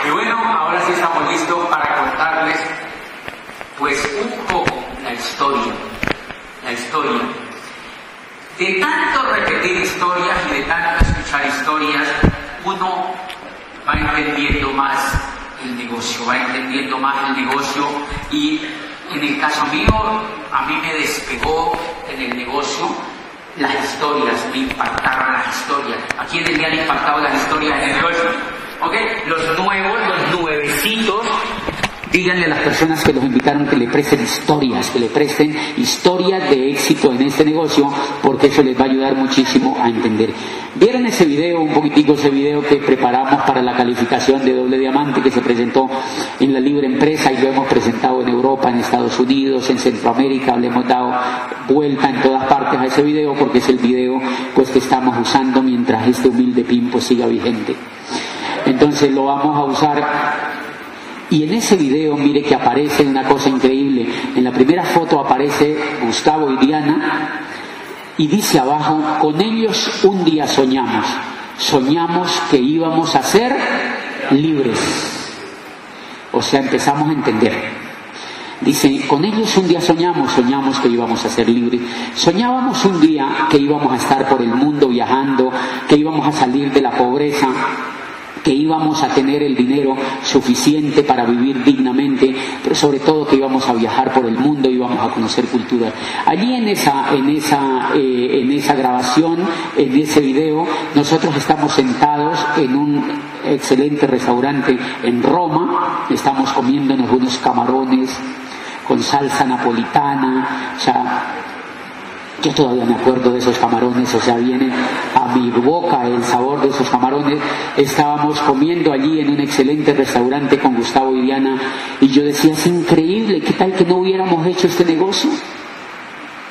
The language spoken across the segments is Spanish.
Y bueno, ahora sí estamos listos para contarles pues un poco la historia. De tanto repetir historias y de tanto escuchar historias, uno va entendiendo más el negocio, y en el caso mío, a mí me despegó en el negocio las historias, me impactaron las historias. ¿A quiénes le han impactado las historias en el negocio? ¿Ok? Los nuevecitos, díganle a las personas que los invitaron que le presten historias de éxito en este negocio, porque eso les va a ayudar muchísimo a entender. ¿Vieron ese video, un poquitico ese video que preparamos para la calificación de doble diamante que se presentó en la Libre Empresa y lo hemos presentado en Europa, en Estados Unidos, en Centroamérica? Le hemos dado vuelta en todas partes a ese video porque es el video pues que estamos usando mientras este humilde PIN pues siga vigente. Entonces lo vamos a usar. Y en ese video, mire que aparece una cosa increíble. En la primera foto aparece Gustavo y Diana y dice abajo: con ellos un día soñamos que íbamos a ser libres. O sea, empezamos a entender. Dice, con ellos un día soñamos que íbamos a ser libres. Soñábamos un día que íbamos a estar por el mundo viajando, que íbamos a salir de la pobreza, que íbamos a tener el dinero suficiente para vivir dignamente, pero sobre todo que íbamos a viajar por el mundo, íbamos a conocer culturas. Allí en esa grabación, en ese video, nosotros estamos sentados en un excelente restaurante en Roma, estamos comiéndonos unos camarones con salsa napolitana, o sea, yo todavía me acuerdo de esos camarones, o sea, viene a mi boca el sabor de esos camarones. Estábamos comiendo allí en un excelente restaurante con Gustavo y Diana y yo decía, es increíble, ¿qué tal que no hubiéramos hecho este negocio?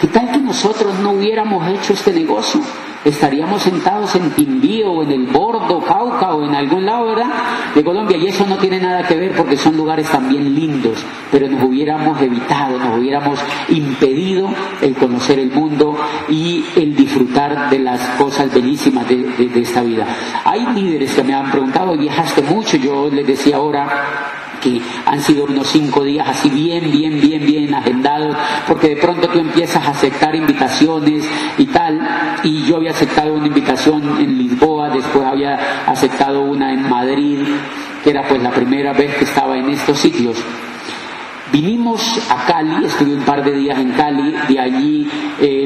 ¿Qué tal que nosotros no hubiéramos hecho este negocio? Estaríamos sentados en Timbío o en el Bordo, Cauca o en algún lado, ¿verdad?, de Colombia, y eso no tiene nada que ver porque son lugares también lindos, pero nos hubiéramos evitado, nos hubiéramos impedido el conocer el mundo y el disfrutar de las cosas bellísimas de esta vida. Hay líderes que me han preguntado, ¿viajaste mucho? Yo les decía ahora que han sido unos 5 días así bien agendados, porque de pronto tú empiezas a aceptar invitaciones y tal, y yo había aceptado una invitación en Lisboa, después había aceptado una en Madrid, que era pues la primera vez que estaba en estos sitios. Vinimos a Cali, estuve un par de días en Cali, de allí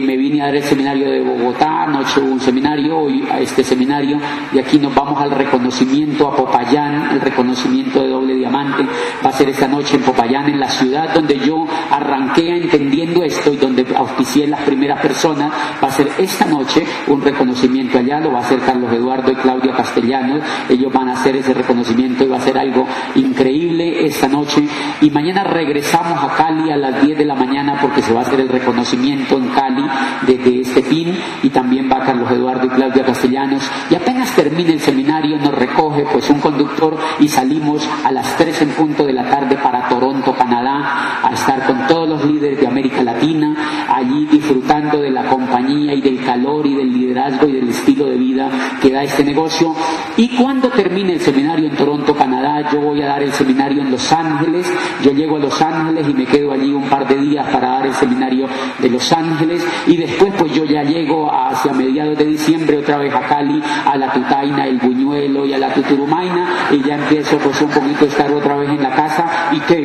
me vine a dar el seminario de Bogotá, anoche hubo un seminario, hoy a este seminario, y aquí nos vamos al reconocimiento a Popayán, el reconocimiento de doble diamante, va a ser esta noche en Popayán, en la ciudad donde yo arranqué entendiendo esto y donde auspicié las primeras personas. Va a ser esta noche un reconocimiento allá, lo va a hacer Carlos Eduardo y Claudia Castellanos, ellos van a hacer ese reconocimiento y va a ser algo increíble esta noche, y mañana regresamos a Cali a las 10 de la mañana porque se va a hacer el reconocimiento en Cali desde este PIN, y también va Carlos Eduardo y Claudia Castellanos, y apenas termine el seminario nos recoge pues un conductor y salimos a las 3 en punto de la tarde para Toronto, Canadá, a estar con todos los líderes de América Latina, allí disfrutando de la compañía y del calor y del liderazgo y del estilo de vida que da este negocio. Y cuando termine el seminario en Toronto, Canadá, yo voy a dar el seminario en Los Ángeles. Yo llego a Los Ángeles y me quedo allí un par de días para dar el seminario de Los Ángeles, y después pues yo ya llego hacia mediados de diciembre otra vez a Cali, a la Tutaina, el Buñuelo y a la Tuturumaina, y ya empiezo pues un poquito a estar otra vez en la casa y qué.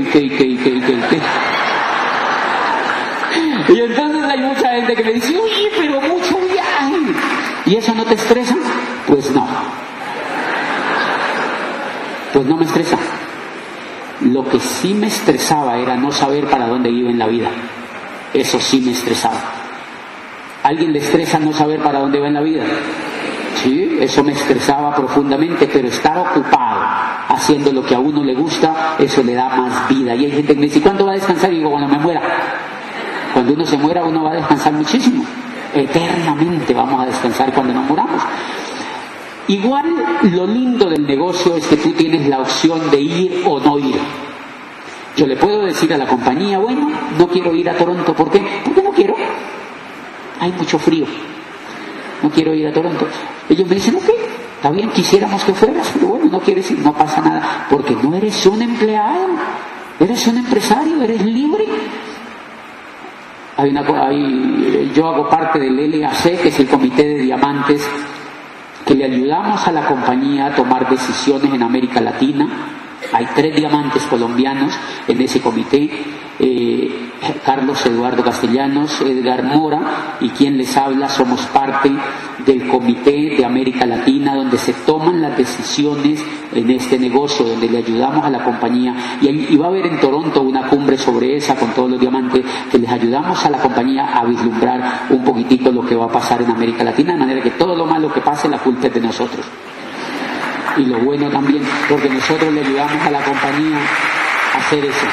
Y entonces hay mucha gente que me dice, oye, pero mucho viaje, ¿y eso no te estresa? Pues no me estresa. Lo que sí me estresaba era no saber para dónde iba en la vida. Eso sí me estresaba. ¿Alguien le estresa no saber para dónde va en la vida? Sí, eso me estresaba profundamente, pero estar ocupado haciendo lo que a uno le gusta, eso le da más vida. Y hay gente que me dice, ¿cuándo va a descansar? Y digo, cuando me muera. Cuando uno se muera, uno va a descansar muchísimo. Eternamente vamos a descansar cuando nos muramos. Igual, lo lindo del negocio es que tú tienes la opción de ir o no ir. Yo le puedo decir a la compañía, bueno, no quiero ir a Toronto. ¿Por qué? Porque no quiero. Hay mucho frío. No quiero ir a Toronto. Ellos me dicen, ok, Está bien, quisiéramos que fueras, pero bueno, no quieres ir, no pasa nada, porque no eres un empleado, eres un empresario, eres libre. Yo hago parte del LAC, que es el Comité de Diamantes, que le ayudamos a la compañía a tomar decisiones en América Latina. Hay 3 diamantes colombianos en ese comité, Carlos Eduardo Castellanos, Edgar Mora y quien les habla. Somos parte del Comité de América Latina, donde se toman las decisiones en este negocio, donde le ayudamos a la compañía, y va a haber en Toronto una cumbre sobre esa con todos los diamantes, que les ayudamos a la compañía a vislumbrar un poquitito lo que va a pasar en América Latina, de manera que todo lo malo que pase la culpa es de nosotros. Y lo bueno también, porque nosotros le ayudamos a la compañía a hacer eso.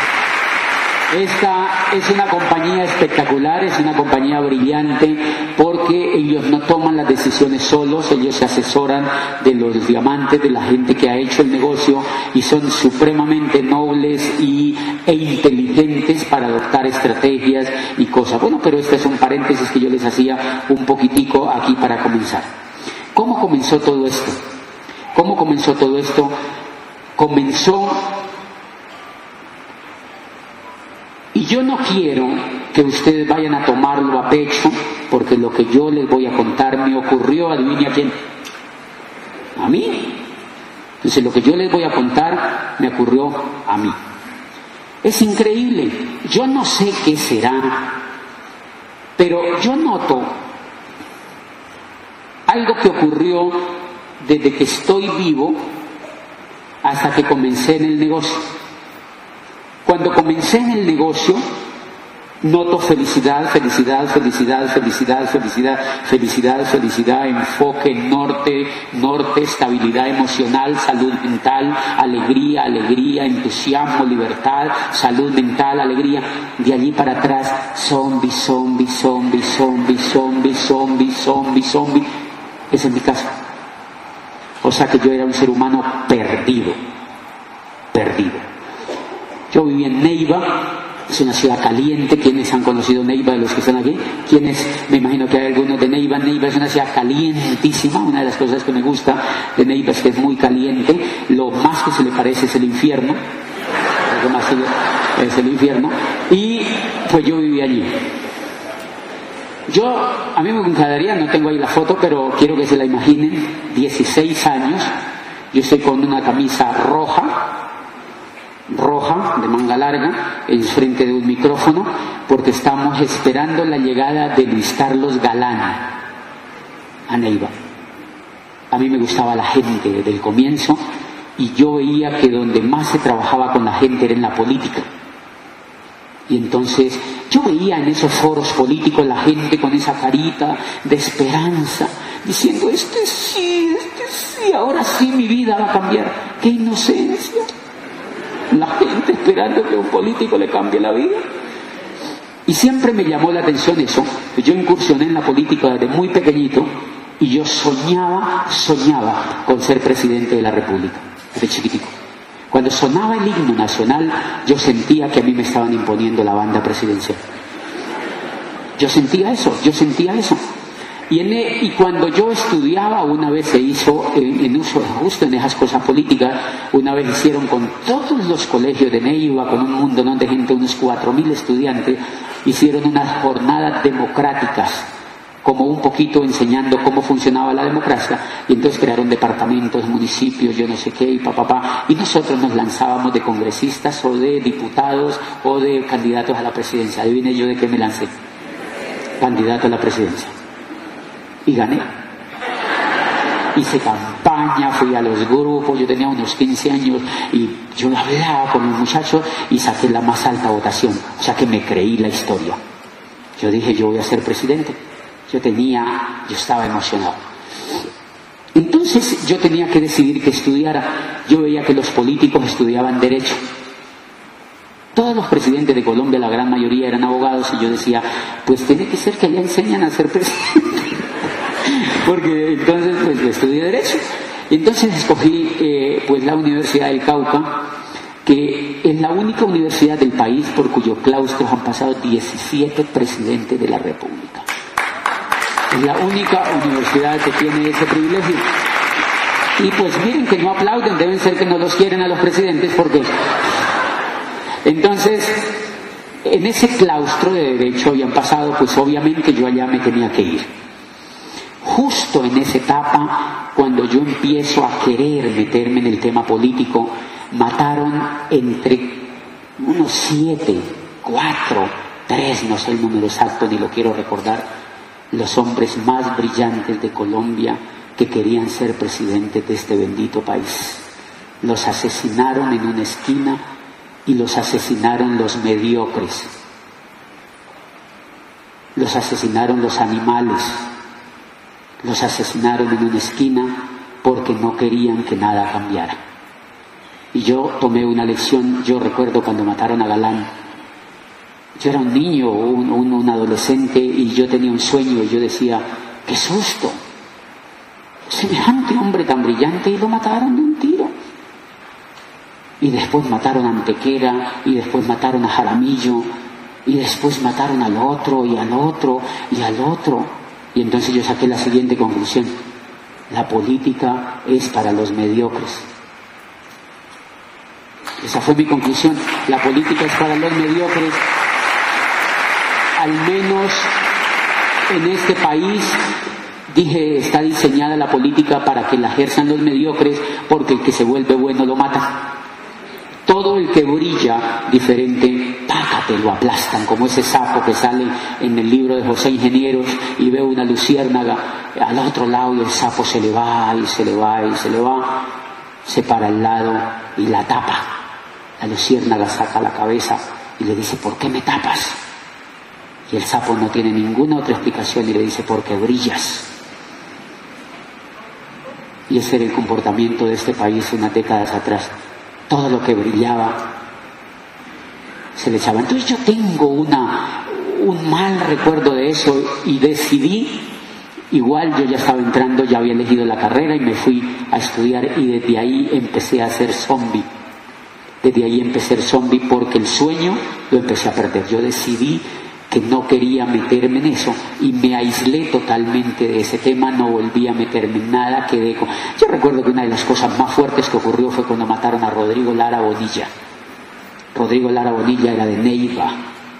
Esta es una compañía espectacular, es una compañía brillante, porque ellos no toman las decisiones solos, ellos se asesoran de los diamantes, de la gente que ha hecho el negocio, y son supremamente nobles e inteligentes para adoptar estrategias y cosas. Bueno, pero este es un paréntesis que yo les hacía un poquitico aquí para comenzar. ¿Cómo comenzó todo esto? ¿Cómo comenzó todo esto? Comenzó, y yo no quiero que ustedes vayan a tomarlo a pecho, porque lo que yo les voy a contar me ocurrió, adivine a quién, a mí. Entonces lo que yo les voy a contar me ocurrió a mí. Es increíble, yo no sé qué será, pero yo noto algo que ocurrió desde que estoy vivo hasta que comencé en el negocio. Cuando comencé en el negocio, noto felicidad, felicidad, felicidad, felicidad, felicidad, felicidad, felicidad, enfoque, norte, estabilidad emocional, salud mental, alegría, alegría, entusiasmo, libertad, salud mental, alegría. De allí para atrás, zombie, zombie, zombie, zombie, zombie, zombie, zombie, zombie. Ese es mi caso. O sea que yo era un ser humano perdido. Yo vivía en Neiva, es una ciudad caliente. ¿Quiénes han conocido Neiva de los que están aquí? ¿Quiénes? Me imagino que hay algunos de Neiva. Neiva es una ciudad calientísima. Una de las cosas que me gusta de Neiva es que es muy caliente. Lo más que se le parece es el infierno. Lo más es el infierno. Y pues yo vivía allí. A mí me encantaría, no tengo ahí la foto, pero quiero que se la imaginen, 16 años, yo estoy con una camisa roja, de manga larga, en frente de un micrófono, porque estamos esperando la llegada de Luis Carlos Galán a Neiva. A mí me gustaba la gente desde el comienzo, y yo veía que donde más se trabajaba con la gente era en la política. Y entonces yo veía en esos foros políticos la gente con esa carita de esperanza, diciendo, este sí, ahora sí mi vida va a cambiar. ¡Qué inocencia! La gente esperando que un político le cambie la vida. Y siempre me llamó la atención eso. Yo incursioné en la política desde muy pequeñito, y yo soñaba con ser presidente de la República, desde chiquitico. Cuando sonaba el himno nacional, yo sentía que a mí me estaban imponiendo la banda presidencial. Yo sentía eso. Y cuando yo estudiaba, una vez se hizo, justo en esas cosas políticas, una vez hicieron con todos los colegios de Neiva, con un mundo de gente, unos 4.000 estudiantes, hicieron unas jornadas democráticas, como un poquito enseñando cómo funcionaba la democracia, y entonces crearon departamentos, municipios, yo no sé qué, y nosotros nos lanzábamos de congresistas o de diputados o de candidatos a la presidencia. Adivine yo de qué me lancé. Candidato a la presidencia. Y gané. Hice campaña, fui a los grupos, yo tenía unos 15 años y yo hablaba con los muchachos y saqué la más alta votación, o sea que me creí la historia. Yo dije, yo voy a ser presidente. Yo estaba emocionado. Entonces yo tenía que decidir qué estudiara. Yo veía que los políticos estudiaban Derecho. Todos los presidentes de Colombia, la gran mayoría, eran abogados, y yo decía, pues tiene que ser que allá enseñan a ser presidente. Porque entonces pues estudié Derecho. Y entonces escogí pues la Universidad del Cauca, que es la única universidad del país por cuyo claustro han pasado 17 presidentes de la República. Es la única universidad que tiene ese privilegio. Y pues miren que no aplauden, deben ser que no los quieren a los presidentes, porque... Entonces, en ese claustro de derecho habían pasado, pues obviamente yo allá me tenía que ir. Justo en esa etapa, cuando yo empiezo a querer meterme en el tema político, mataron entre unos 7, 4, 3, no sé el número exacto, ni lo quiero recordar, los hombres más brillantes de Colombia que querían ser presidentes de este bendito país. Los asesinaron en una esquina y los asesinaron los mediocres. Los asesinaron los animales. Los asesinaron en una esquina porque no querían que nada cambiara. Y yo tomé una lección. Yo recuerdo cuando mataron a Galán. Yo era un niño, un adolescente, y yo tenía un sueño y yo decía, ¡qué susto! Semejante hombre tan brillante y lo mataron de un tiro. Y después mataron a Antequera, y después mataron a Jaramillo, y después mataron al otro, y al otro, y al otro. Y entonces yo saqué la siguiente conclusión: la política es para los mediocres. Esa fue mi conclusión: la política es para los mediocres. Al menos en este país, dije, está diseñada la política para que la ejerzan los mediocres, porque el que se vuelve bueno lo mata. Todo el que brilla diferente, pácate, lo aplastan, como ese sapo que sale en el libro de José Ingenieros, y ve una luciérnaga al otro lado y el sapo se le va y se le va y se le va, se para al lado y la tapa. La luciérnaga saca la cabeza y le dice, ¿por qué me tapas? Y el sapo no tiene ninguna otra explicación y le dice, porque brillas. Y ese era el comportamiento de este país unas décadas atrás. Todo lo que brillaba se le echaba. Entonces yo tengo un mal recuerdo de eso y decidí, igual yo ya estaba entrando, ya había elegido la carrera y me fui a estudiar, y desde ahí empecé a ser zombie. Desde ahí empecé a ser zombie porque el sueño lo empecé a perder. Yo decidí que no quería meterme en eso y me aislé totalmente de ese tema, no volví a meterme en nada, quedé con... Yo recuerdo que una de las cosas más fuertes que ocurrió fue cuando mataron a Rodrigo Lara Bonilla. Rodrigo Lara Bonilla era de Neiva,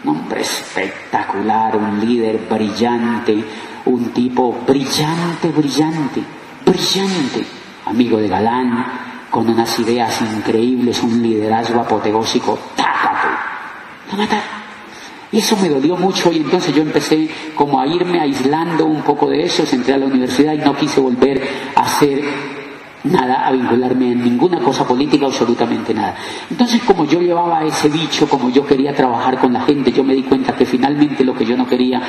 un hombre espectacular, un líder brillante, un tipo brillante, amigo de Galán, con unas ideas increíbles, un liderazgo apoteósico. ¡Tácate! Lo mataron. Y eso me dolió mucho, y entonces yo empecé como a irme aislando un poco de eso. Entré a la universidad y no quise volver a hacer nada, a vincularme en ninguna cosa política, absolutamente nada. Entonces, como yo llevaba ese bicho, como yo quería trabajar con la gente, yo me di cuenta que finalmente lo que yo no quería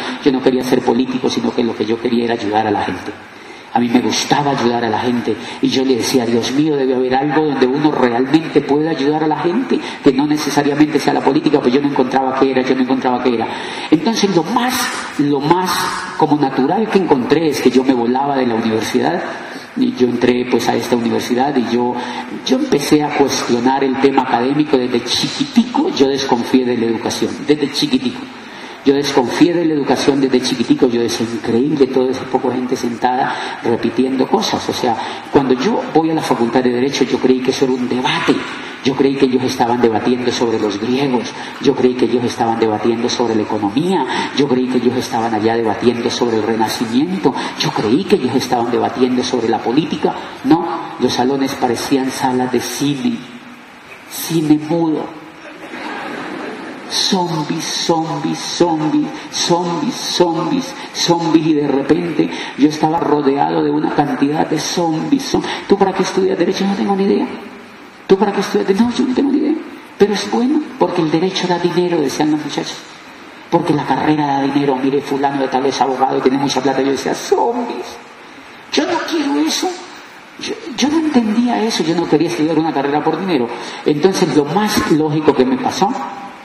ser político, sino que lo que yo quería era ayudar a la gente. A mí me gustaba ayudar a la gente y yo le decía, Dios mío, debe haber algo donde uno realmente pueda ayudar a la gente, que no necesariamente sea la política, pues yo no encontraba qué era. Entonces lo más como natural que encontré es que yo me volaba de la universidad, y yo entré pues a esta universidad y yo empecé a cuestionar el tema académico desde chiquitico. Yo desconfié de la educación, desde chiquitico. Yo desconfié de la educación desde chiquitico. Yo decía, increíble, toda esa poca gente sentada repitiendo cosas. O sea, cuando yo voy a la Facultad de Derecho, yo creí que eso era un debate. Yo creí que ellos estaban debatiendo sobre los griegos. Yo creí que ellos estaban debatiendo sobre la economía. Yo creí que ellos estaban allá debatiendo sobre el Renacimiento. Yo creí que ellos estaban debatiendo sobre la política. No, los salones parecían salas de cine mudo. Zombies, y de repente yo estaba rodeado de una cantidad de zombies. ¿Tú para qué estudias Derecho? No tengo ni idea. ¿Tú para qué estudias? No, yo no tengo ni idea. Pero es bueno, porque el derecho da dinero, decían los muchachos. Porque la carrera da dinero. Mire, fulano de tal es abogado, tiene mucha plata. Yo decía, zombies. Yo no quiero eso. Yo no entendía eso. Yo no quería estudiar una carrera por dinero. Entonces lo más lógico que me pasó,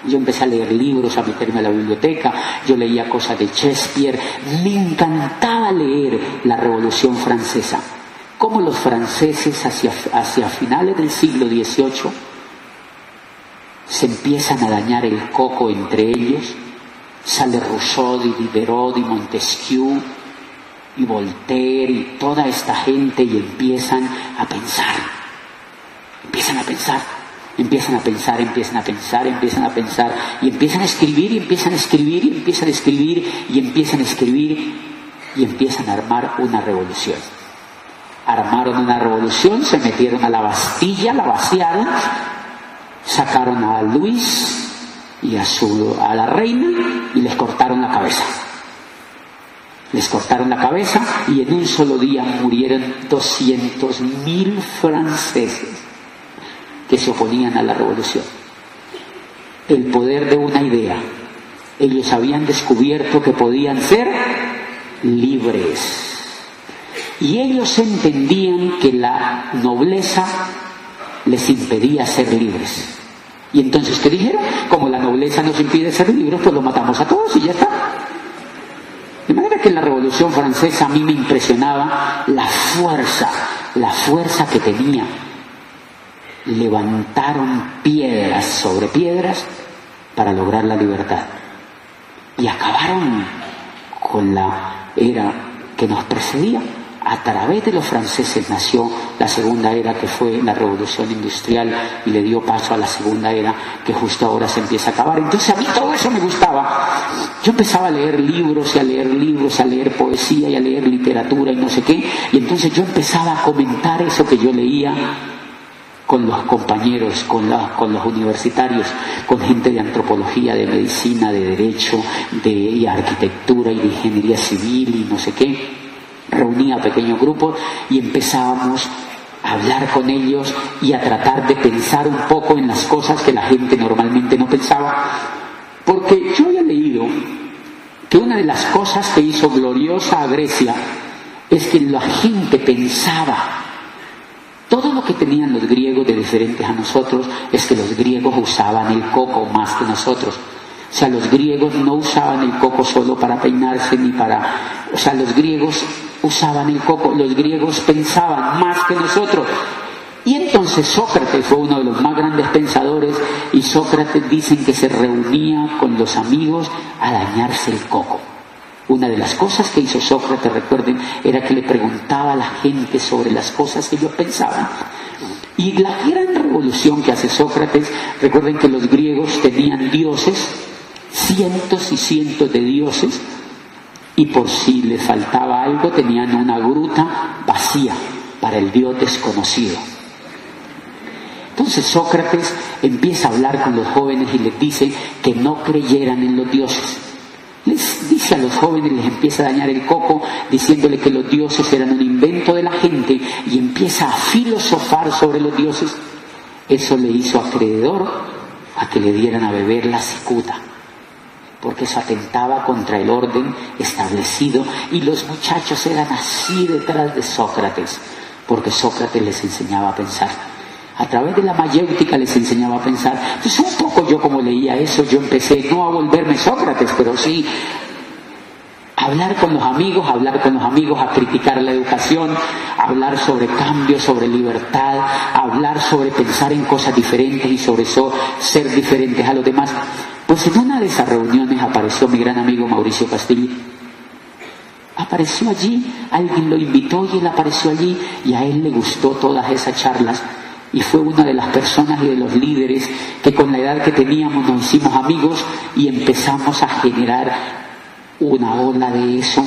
yo empecé a leer libros, a meterme a la biblioteca, yo leía cosas de Shakespeare, me encantaba leer la Revolución Francesa, cómo los franceses hacia finales del siglo XVIII se empiezan a dañar el coco entre ellos. Sale Rousseau, Diderot y Montesquieu, y Voltaire y toda esta gente, y empiezan a pensar, y empiezan a escribir, y empiezan a armar una revolución. Armaron una revolución, se metieron a la Bastilla, la vaciaron, sacaron a Luis y a la reina y les cortaron la cabeza. Y en un solo día murieron 200.000 franceses que se oponían a la revolución. El poder de una idea. Ellos habían descubierto que podían ser libres. Y ellos entendían que la nobleza les impedía ser libres. Y entonces, ¿qué dijeron? Como la nobleza nos impide ser libres, pues lo matamos a todos y ya está. De manera que en la Revolución Francesa a mí me impresionaba la fuerza que tenía. Levantaron piedras sobre piedras para lograr la libertad. Y acabaron con la era que nos precedía. A través de los franceses nació la segunda era, que fue la revolución industrial, y le dio paso a la segunda era, que justo ahora se empieza a acabar. Entonces a mí todo eso me gustaba. Yo empezaba a leer libros, y a leer poesía, y a leer literatura y no sé qué, y entonces yo empezaba a comentar eso que yo leía con los compañeros, con los universitarios, con gente de antropología, de medicina, de derecho, de arquitectura y de ingeniería civil y no sé qué. Reunía pequeños grupos y empezábamos a hablar con ellos y a tratar de pensar un poco en las cosas que la gente normalmente no pensaba, porque yo había leído que una de las cosas que hizo gloriosa a Grecia es que la gente pensaba. Todo lo que tenían los griegos de diferentes a nosotros es que los griegos usaban el coco más que nosotros. O sea, los griegos no usaban el coco solo para peinarse los griegos usaban el coco, los griegos pensaban más que nosotros. Y entonces Sócrates fue uno de los más grandes pensadores, y Sócrates dicen que se reunía con los amigos a dañarse el coco. Una de las cosas que hizo Sócrates, recuerden, era que le preguntaba a la gente sobre las cosas que ellos pensaban. Y la gran revolución que hace Sócrates, recuerden que los griegos tenían dioses, cientos y cientos de dioses, y por si les faltaba algo tenían una gruta vacía para el dios desconocido. Entonces Sócrates empieza a hablar con los jóvenes y les dice que no creyeran en los dioses. Les dice a los jóvenes, les empieza a dañar el coco diciéndole que los dioses eran un invento de la gente, y empieza a filosofar sobre los dioses. Eso le hizo acreedor a que le dieran a beber la cicuta, porque eso atentaba contra el orden establecido, y los muchachos eran así detrás de Sócrates, porque Sócrates les enseñaba a pensar. A través de la mayéutica les enseñaba a pensar. Entonces un poco yo, como leía eso, yo empecé no a volverme Sócrates, pero sí a hablar con los amigos, a criticar la educación, a hablar sobre cambio, sobre libertad, a hablar sobre pensar en cosas diferentes y sobre eso ser diferentes a los demás. Pues en una de esas reuniones apareció mi gran amigo Mauricio Castillo. Apareció allí, alguien lo invitó y él apareció allí, y a él le gustó todas esas charlas, y fue una de las personas y de los líderes que con la edad que teníamos nos hicimos amigos, y empezamos a generar una ola de eso,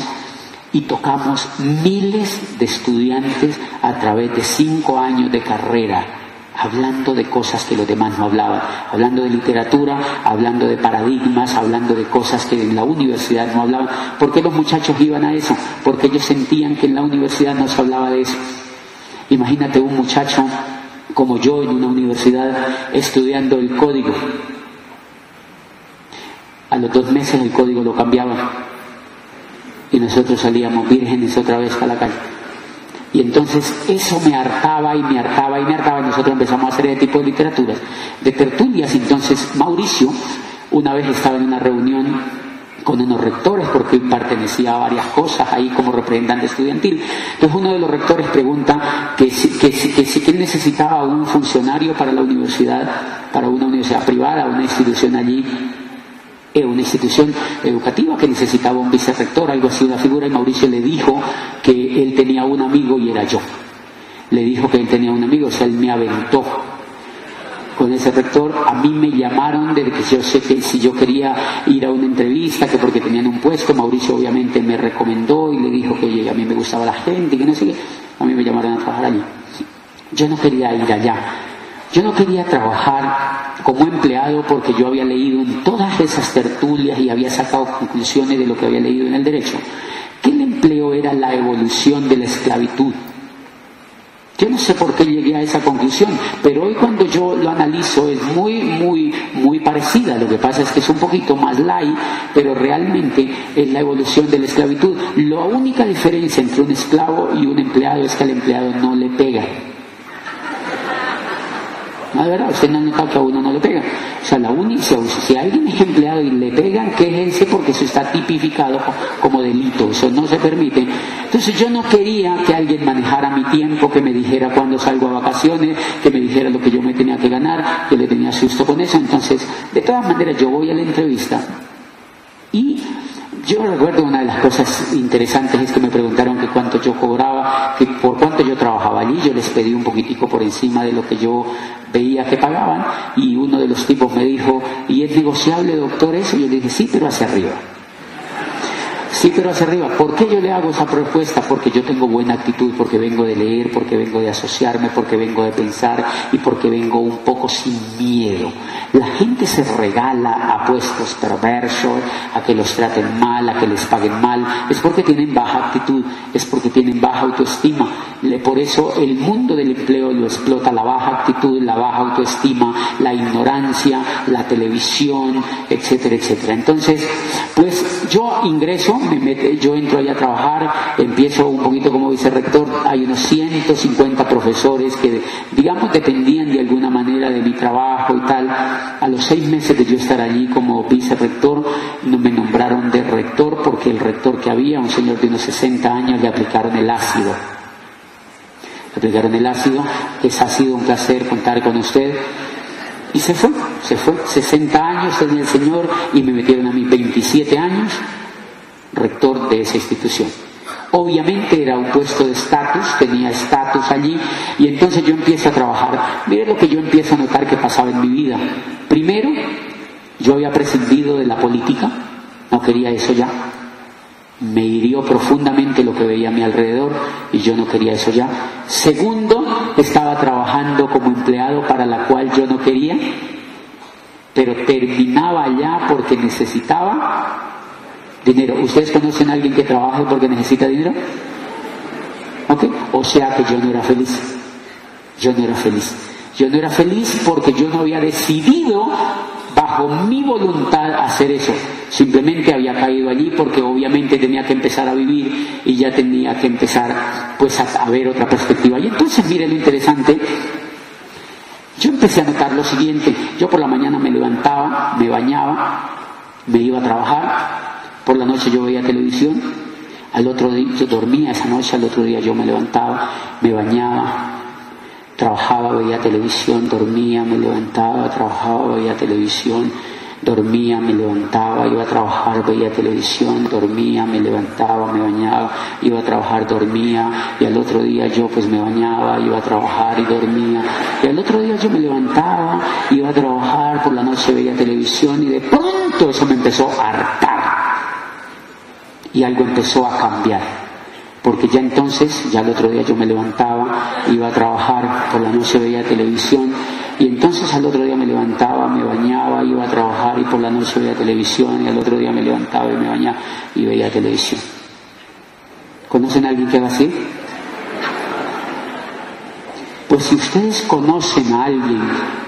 y tocamos miles de estudiantes a través de 5 años de carrera, hablando de cosas que los demás no hablaban, hablando de literatura, hablando de paradigmas, hablando de cosas que en la universidad no hablaban. ¿Por qué los muchachos iban a eso? Porque ellos sentían que en la universidad no se hablaba de eso. Imagínate un muchacho como yo en una universidad estudiando el código. A los 2 meses el código lo cambiaban y nosotros salíamos vírgenes otra vez a la calle. Y entonces eso me hartaba y nosotros empezamos a hacer ese tipo de literaturas, de tertulias. Entonces Mauricio una vez estaba en una reunión con unos rectores, porque él pertenecía a varias cosas ahí como representante estudiantil. Entonces uno de los rectores pregunta que si él necesitaba un funcionario para la universidad, para una universidad privada, una institución allí una institución educativa que necesitaba un vicerrector, algo así, una figura, y Mauricio le dijo que él tenía un amigo y era yo. Le dijo que él tenía un amigo, o sea, él me aventó con ese rector. A mí me llamaron desde que yo sé que si yo quería ir a una entrevista, que porque tenían un puesto, Mauricio obviamente me recomendó y le dijo que a mí me gustaba la gente y que no sé qué. A mí me llamaron a trabajar allí. Yo no quería ir allá. Yo no quería trabajar como empleado porque yo había leído en todas esas tertulias y había sacado conclusiones de lo que había leído en el derecho, que el empleo era la evolución de la esclavitud. Yo no sé por qué llegué a esa conclusión, pero hoy cuando yo lo analizo es muy parecida. Lo que pasa es que es un poquito más light, pero realmente es la evolución de la esclavitud. La única diferencia entre un esclavo y un empleado es que al empleado no le pega. No, de verdad, usted no nota que a uno no le pega. O sea, si alguien es empleado y le pegan, quéjense porque eso está tipificado como delito, eso no se permite. Entonces yo no quería que alguien manejara mi tiempo, que me dijera cuándo salgo a vacaciones, que me dijera lo que yo me tenía que ganar, que le tenía susto con eso. Entonces, de todas maneras, yo voy a la entrevista y yo recuerdo una de las cosas interesantes es que me preguntaron que cuánto yo cobraba, que por cuánto yo trabajaba allí. Yo les pedí un poquitico por encima de lo que yo veía que pagaban, y uno de los tipos me dijo, ¿y es negociable, doctor, eso? Y yo le dije, sí, pero hacia arriba. Sí, pero hacia arriba. ¿Por qué yo le hago esa propuesta? Porque yo tengo buena actitud, porque vengo de leer, porque vengo de asociarme, porque vengo de pensar y porque vengo un poco sin miedo. La gente se regala a puestos perversos, a que los traten mal, a que les paguen mal. Es porque tienen baja actitud, es porque tienen baja autoestima. Por eso el mundo del empleo lo explota la baja actitud, la baja autoestima, la ignorancia, la televisión, etcétera, etcétera. Entonces, pues yo ingreso, yo entro ahí a trabajar, empiezo un poquito como vicerrector. Hay unos 150 profesores que, digamos, dependían de alguna manera de mi trabajo y tal. A los 6 meses de yo estar allí como vicerrector, me nombraron de rector porque el rector que había, un señor de unos 60 años, le aplicaron el ácido. Les ha sido un placer contar con usted. Y se fue. 60 años tenía el señor y me metieron a mí 27 años rector de esa institución. Obviamente era un puesto de estatus, tenía estatus allí, y entonces yo empiezo a trabajar. Mire lo que yo empiezo a notar que pasaba en mi vida. Primero, yo había prescindido de la política, no quería eso ya. Me hirió profundamente lo que veía a mi alrededor y yo no quería eso ya. Segundo, estaba trabajando como empleado para la cual yo no quería, pero terminaba allá porque necesitaba dinero. ¿Ustedes conocen a alguien que trabaje porque necesita dinero? ¿Ok? O sea que yo no era feliz. Yo no era feliz porque yo no había decidido bajo mi voluntad hacer eso. Simplemente había caído allí porque obviamente tenía que empezar a vivir y ya tenía que empezar pues a ver otra perspectiva. Y entonces mire lo interesante. Yo empecé a notar lo siguiente. Yo por la mañana me levantaba, me bañaba, me iba a trabajar. Por la noche yo veía televisión, al otro día yo dormía esa noche, al otro día yo me levantaba, me bañaba, trabajaba, veía televisión, dormía, me levantaba, trabajaba, veía televisión, dormía, me levantaba, iba a trabajar, veía televisión, dormía, me levantaba, me bañaba, iba a trabajar, dormía, y al otro día yo pues me bañaba, iba a trabajar y dormía, y al otro día yo me levantaba, iba a trabajar, por la noche veía televisión, y de pronto eso me empezó a hartar. Y algo empezó a cambiar, porque ya entonces, ya el otro día yo me levantaba, iba a trabajar, por la noche veía televisión, y entonces al otro día me levantaba, me bañaba, iba a trabajar y por la noche veía televisión, y al otro día me levantaba y me bañaba y veía televisión. ¿Conocen a alguien que haga así? Pues si ustedes conocen a alguien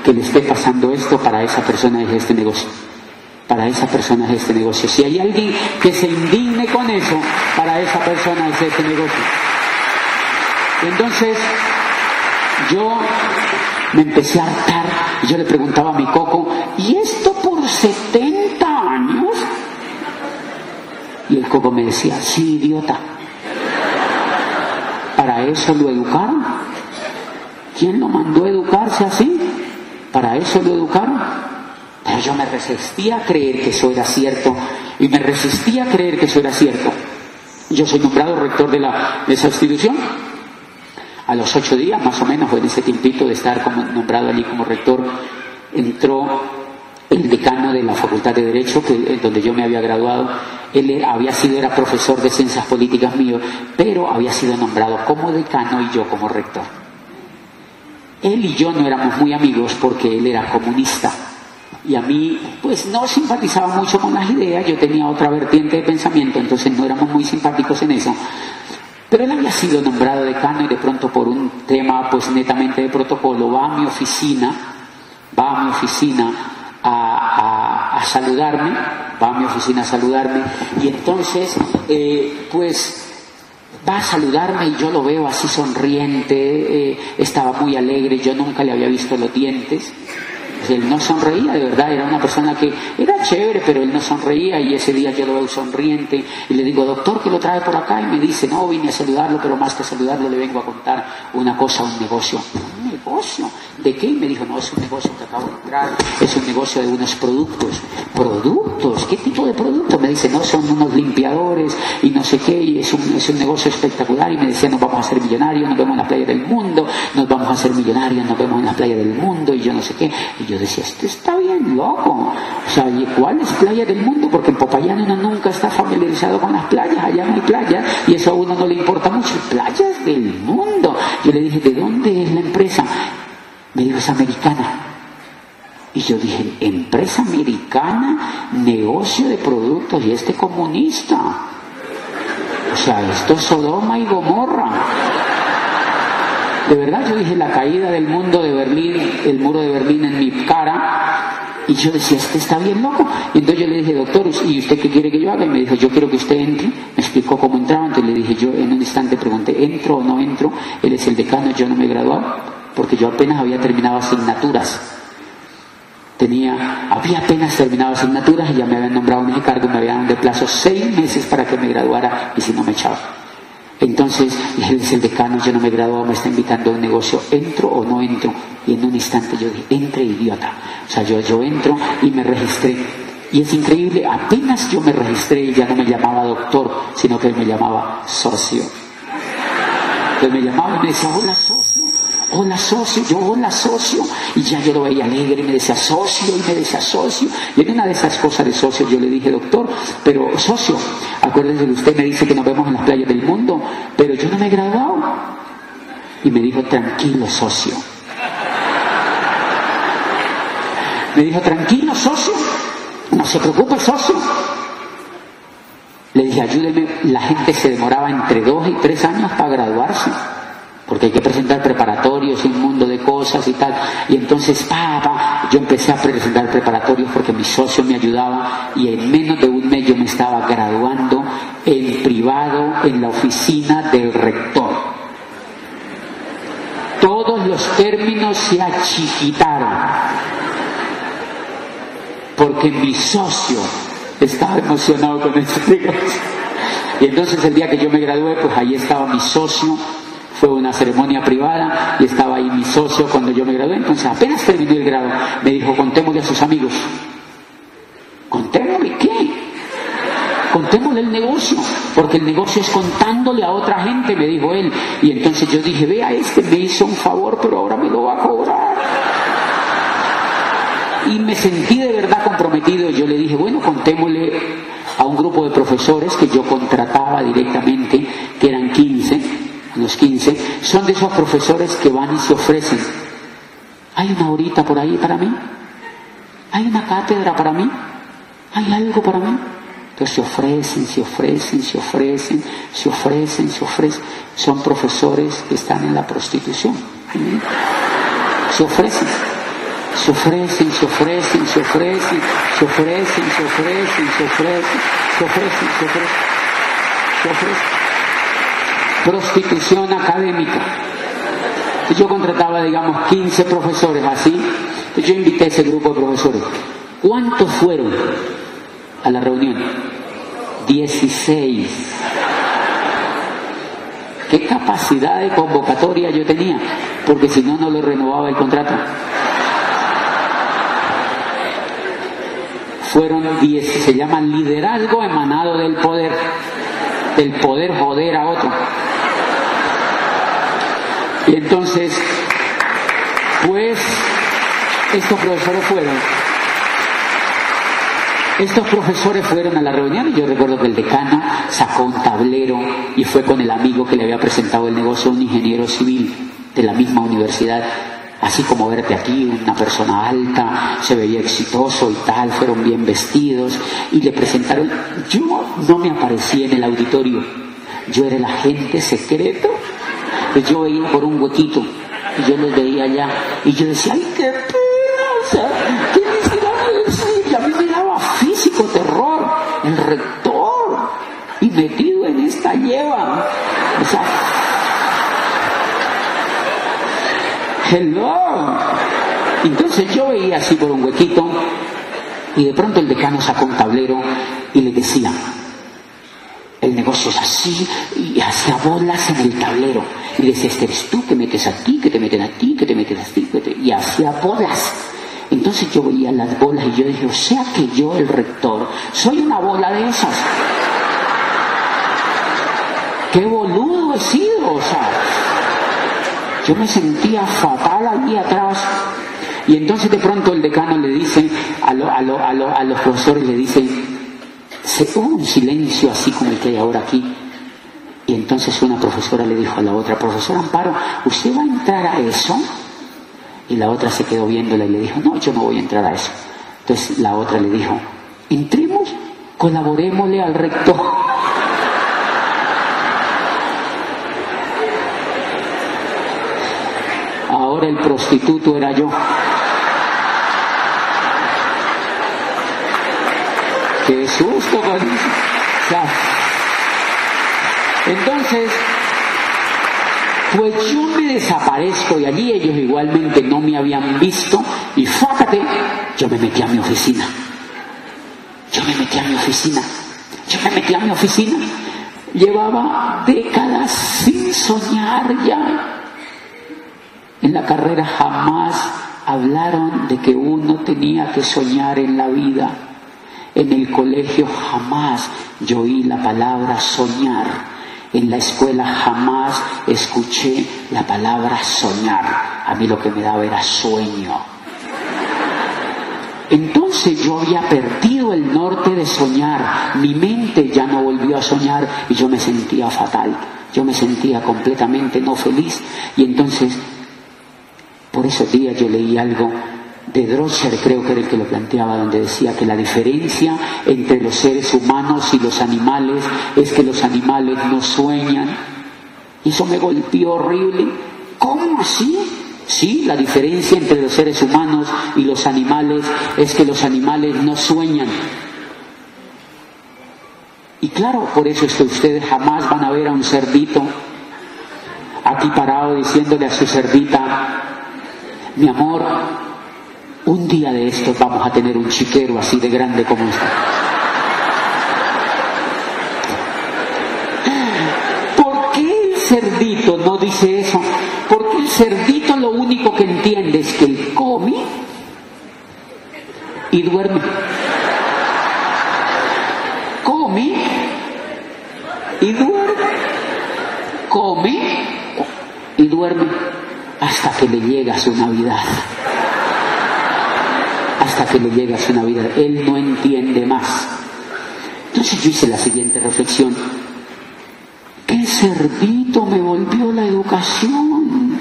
que le esté pasando esto, para esa persona es este negocio. Para esa persona es este negocio. Si hay alguien que se indigne con eso, para esa persona es este negocio. Entonces, yo me empecé a hartar y yo le preguntaba a mi coco, ¿y esto por 70 años? Y el coco me decía, sí, idiota. ¿Para eso lo educaron? ¿Quién lo mandó a educarse así? ¿Para eso lo educaron? Pero yo me resistía a creer que eso era cierto, y me resistía a creer que eso era cierto. Yo soy nombrado rector de esa institución. A los 8 días, más o menos, o en ese tiempito de estar nombrado allí como rector, entró el decano de la Facultad de Derecho, donde yo me había graduado. Él era profesor de Ciencias Políticas mío, pero había sido nombrado como decano y yo como rector. Él y yo no éramos muy amigos porque él era comunista. Y a mí, pues no simpatizaba mucho con las ideas, yo tenía otra vertiente de pensamiento, entonces no éramos muy simpáticos en eso. Pero él había sido nombrado decano y de pronto por un tema pues netamente de protocolo va a mi oficina a saludarme, y entonces pues va a saludarme y yo lo veo así sonriente, estaba muy alegre, yo nunca le había visto los dientes. Él no sonreía, de verdad, era una persona que era chévere, pero él no sonreía, y ese día yo lo veo sonriente y le digo, doctor, ¿qué lo trae por acá? Y me dice, no, vine a saludarlo, pero más que saludarlo le vengo a contar una cosa, un negocio. ¿Un negocio? ¿De qué? Y me dijo, no, es un negocio que acabo de entrar, es un negocio de unos productos. ¿Productos? ¿Qué tipo de productos? Me dice, no, son unos limpiadores y no sé qué, y es un negocio espectacular. Y me decía, nos vamos a hacer millonarios, nos vemos en la playa del mundo, nos vamos a hacer millonarios, nos vemos en la playa del mundo, y yo no sé qué. Y yo decía, esto está bien loco. O sea, ¿cuál es playa del mundo? Porque en Popayán uno nunca está familiarizado con las playas, allá no hay playas, y eso a uno no le importa mucho. Playas del mundo. Yo le dije, ¿de dónde es la empresa? Me dijo, es americana. Y yo dije, empresa americana, negocio de productos, y este comunista. O sea, esto es Sodoma y Gomorra. De verdad, yo dije, la caída del mundo de Berlín, el muro de Berlín en mi cara, y yo decía, este está bien loco. Y entonces yo le dije, doctor, ¿y usted qué quiere que yo haga? Y me dijo, yo quiero que usted entre. Me explicó cómo entraba. Entonces le dije, yo en un instante pregunté, ¿entro o no entro? Él es el decano, yo no me he graduado, porque yo apenas había terminado asignaturas. Había apenas terminado asignaturas y ya me habían nombrado en ese cargo, me habían dado de plazo 6 meses para que me graduara, y si no me echaba. Entonces, él es el decano, yo no me he graduado, me está invitando a un negocio, ¿entro o no entro? Y en un instante yo dije, entre, idiota. O sea, yo entro y me registré. Y es increíble, apenas yo me registré y ya no me llamaba doctor, sino que él me llamaba socio. Entonces me llamaba y me decía, hola socio. Hola socio, hola socio, y ya yo lo veía alegre, y me decía socio, y en una de esas cosas de socio yo le dije, doctor, pero socio, acuérdese que usted me dice que nos vemos en las playas del mundo, pero yo no me he graduado. Y me dijo, tranquilo socio. Me dijo, tranquilo socio, no se preocupe socio. Le dije, ayúdeme, la gente se demoraba entre 2 y 3 años para graduarse, porque hay que presentar preparatorios y un mundo de cosas y tal. Y entonces, yo empecé a presentar preparatorios porque mi socio me ayudaba, y en menos de un mes yo me estaba graduando en privado en la oficina del rector. Todos los términos se achiquitaron porque mi socio estaba emocionado con este negocio. Y entonces el día que yo me gradué, pues ahí estaba mi socio. Fue una ceremonia privada y estaba ahí mi socio cuando yo me gradué. Entonces apenas terminé el grado, me dijo, contémosle a sus amigos. ¿Contémosle qué? Contémosle el negocio, porque el negocio es contándole a otra gente, me dijo él. Y entonces yo dije, vea, me hizo un favor, pero ahora me lo va a cobrar. Y me sentí de verdad comprometido. Yo le dije, bueno, contémosle a un grupo de profesores que yo contrataba directamente, que eran 15. Los 15 son de esos profesores que van y se ofrecen. ¿Hay una horita por ahí para mí? ¿Hay una cátedra para mí? ¿Hay algo para mí? Entonces se ofrecen. Son profesores que están en la prostitución. Se ofrecen. Prostitución académica. Yo contrataba, digamos, 15 profesores así. Entonces yo invité a ese grupo de profesores. ¿Cuántos fueron a la reunión? 16. ¿Qué capacidad de convocatoria yo tenía? Porque si no, no le renovaba el contrato. Fueron 10, se llama liderazgo emanado del poder joder a otro. Y entonces, pues, estos profesores fueron a la reunión y yo recuerdo que el decano sacó un tablero y fue con el amigo que le había presentado el negocio, un ingeniero civil de la misma universidad. Así como verte aquí, una persona alta, se veía exitoso y tal, fueron bien vestidos y le presentaron. Yo no me aparecía en el auditorio, yo era el agente secreto, pues yo veía por un huequito y yo los veía allá y yo decía, ¡ay, qué pena! O sea, ¿qué les iban a decir? Y a mí me daba físico terror, el rector, y metido en esta lleva, o sea, ¡hello! Entonces yo veía así por un huequito y de pronto el decano sacó un tablero y le decía, el negocio es así, y hacía bolas en el tablero y decía, este eres tú, que metes aquí, que te meten aquí, que te metes así, y hacía bolas. Entonces yo veía las bolas y yo dije, o sea que yo, el rector, soy una bola de esas. ¡Qué boludo he sido! O sea, yo me sentía fatal allí atrás. Y entonces de pronto el decano le dice a los profesores, le dice, se tuvo un silencio así como el que hay ahora aquí. Y entonces una profesora le dijo a la otra, profesora Amparo, ¿usted va a entrar a eso? Y la otra se quedó viéndola y le dijo, no, yo no voy a entrar a eso. Entonces la otra le dijo, entremos, colaborémosle al rector. Ahora el prostituto era yo. ¡Qué susto! O sea, entonces, pues yo me desaparezco y allí ellos igualmente no me habían visto y fájate, yo me metí a mi oficina. Llevaba décadas sin soñar ya. En la carrera jamás hablaron de que uno tenía que soñar en la vida. En el colegio jamás yo oí la palabra soñar. En la escuela jamás escuché la palabra soñar. A mí lo que me daba era sueño. Entonces yo había perdido el norte de soñar. Mi mente ya no volvió a soñar y yo me sentía fatal. Yo me sentía completamente no feliz. Y entonces, por esos días yo leí algo de Droscher, creo que era el que lo planteaba, donde decía que la diferencia entre los seres humanos y los animales es que los animales no sueñan. Y eso me golpeó horrible. ¿Cómo así? Sí, la diferencia entre los seres humanos y los animales es que los animales no sueñan. Y claro, por eso es que ustedes jamás van a ver a un cerdito aquí parado diciéndole a su cerdita, mi amor, un día de estos vamos a tener un chiquero así de grande como este. ¿Por qué el cerdito no dice eso? Porque el cerdito lo único que entiende es que él come y duerme. Come y duerme. Come y duerme hasta que le llega su Navidad. Hasta que le llega su Navidad. Él no entiende más. Entonces yo hice la siguiente reflexión. ¿Qué cerdito me volvió la educación?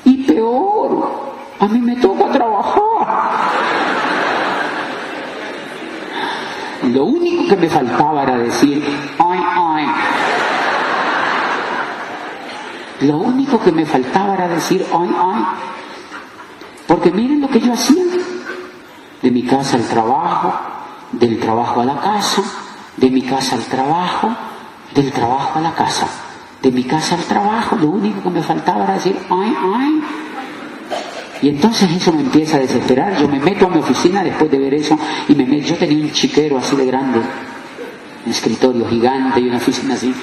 Y peor, a mí me toca trabajar. Lo único que me faltaba era decir, ay, ay. Lo único que me faltaba era decir, ay, ay. Porque miren lo que yo hacía. De mi casa al trabajo, del trabajo a la casa, de mi casa al trabajo, del trabajo a la casa, de mi casa al trabajo. Lo único que me faltaba era decir, ay, ay. Y entonces eso me empieza a desesperar. Yo me meto a mi oficina después de ver eso y yo tenía un chiquero así de grande, un escritorio gigante y una oficina así.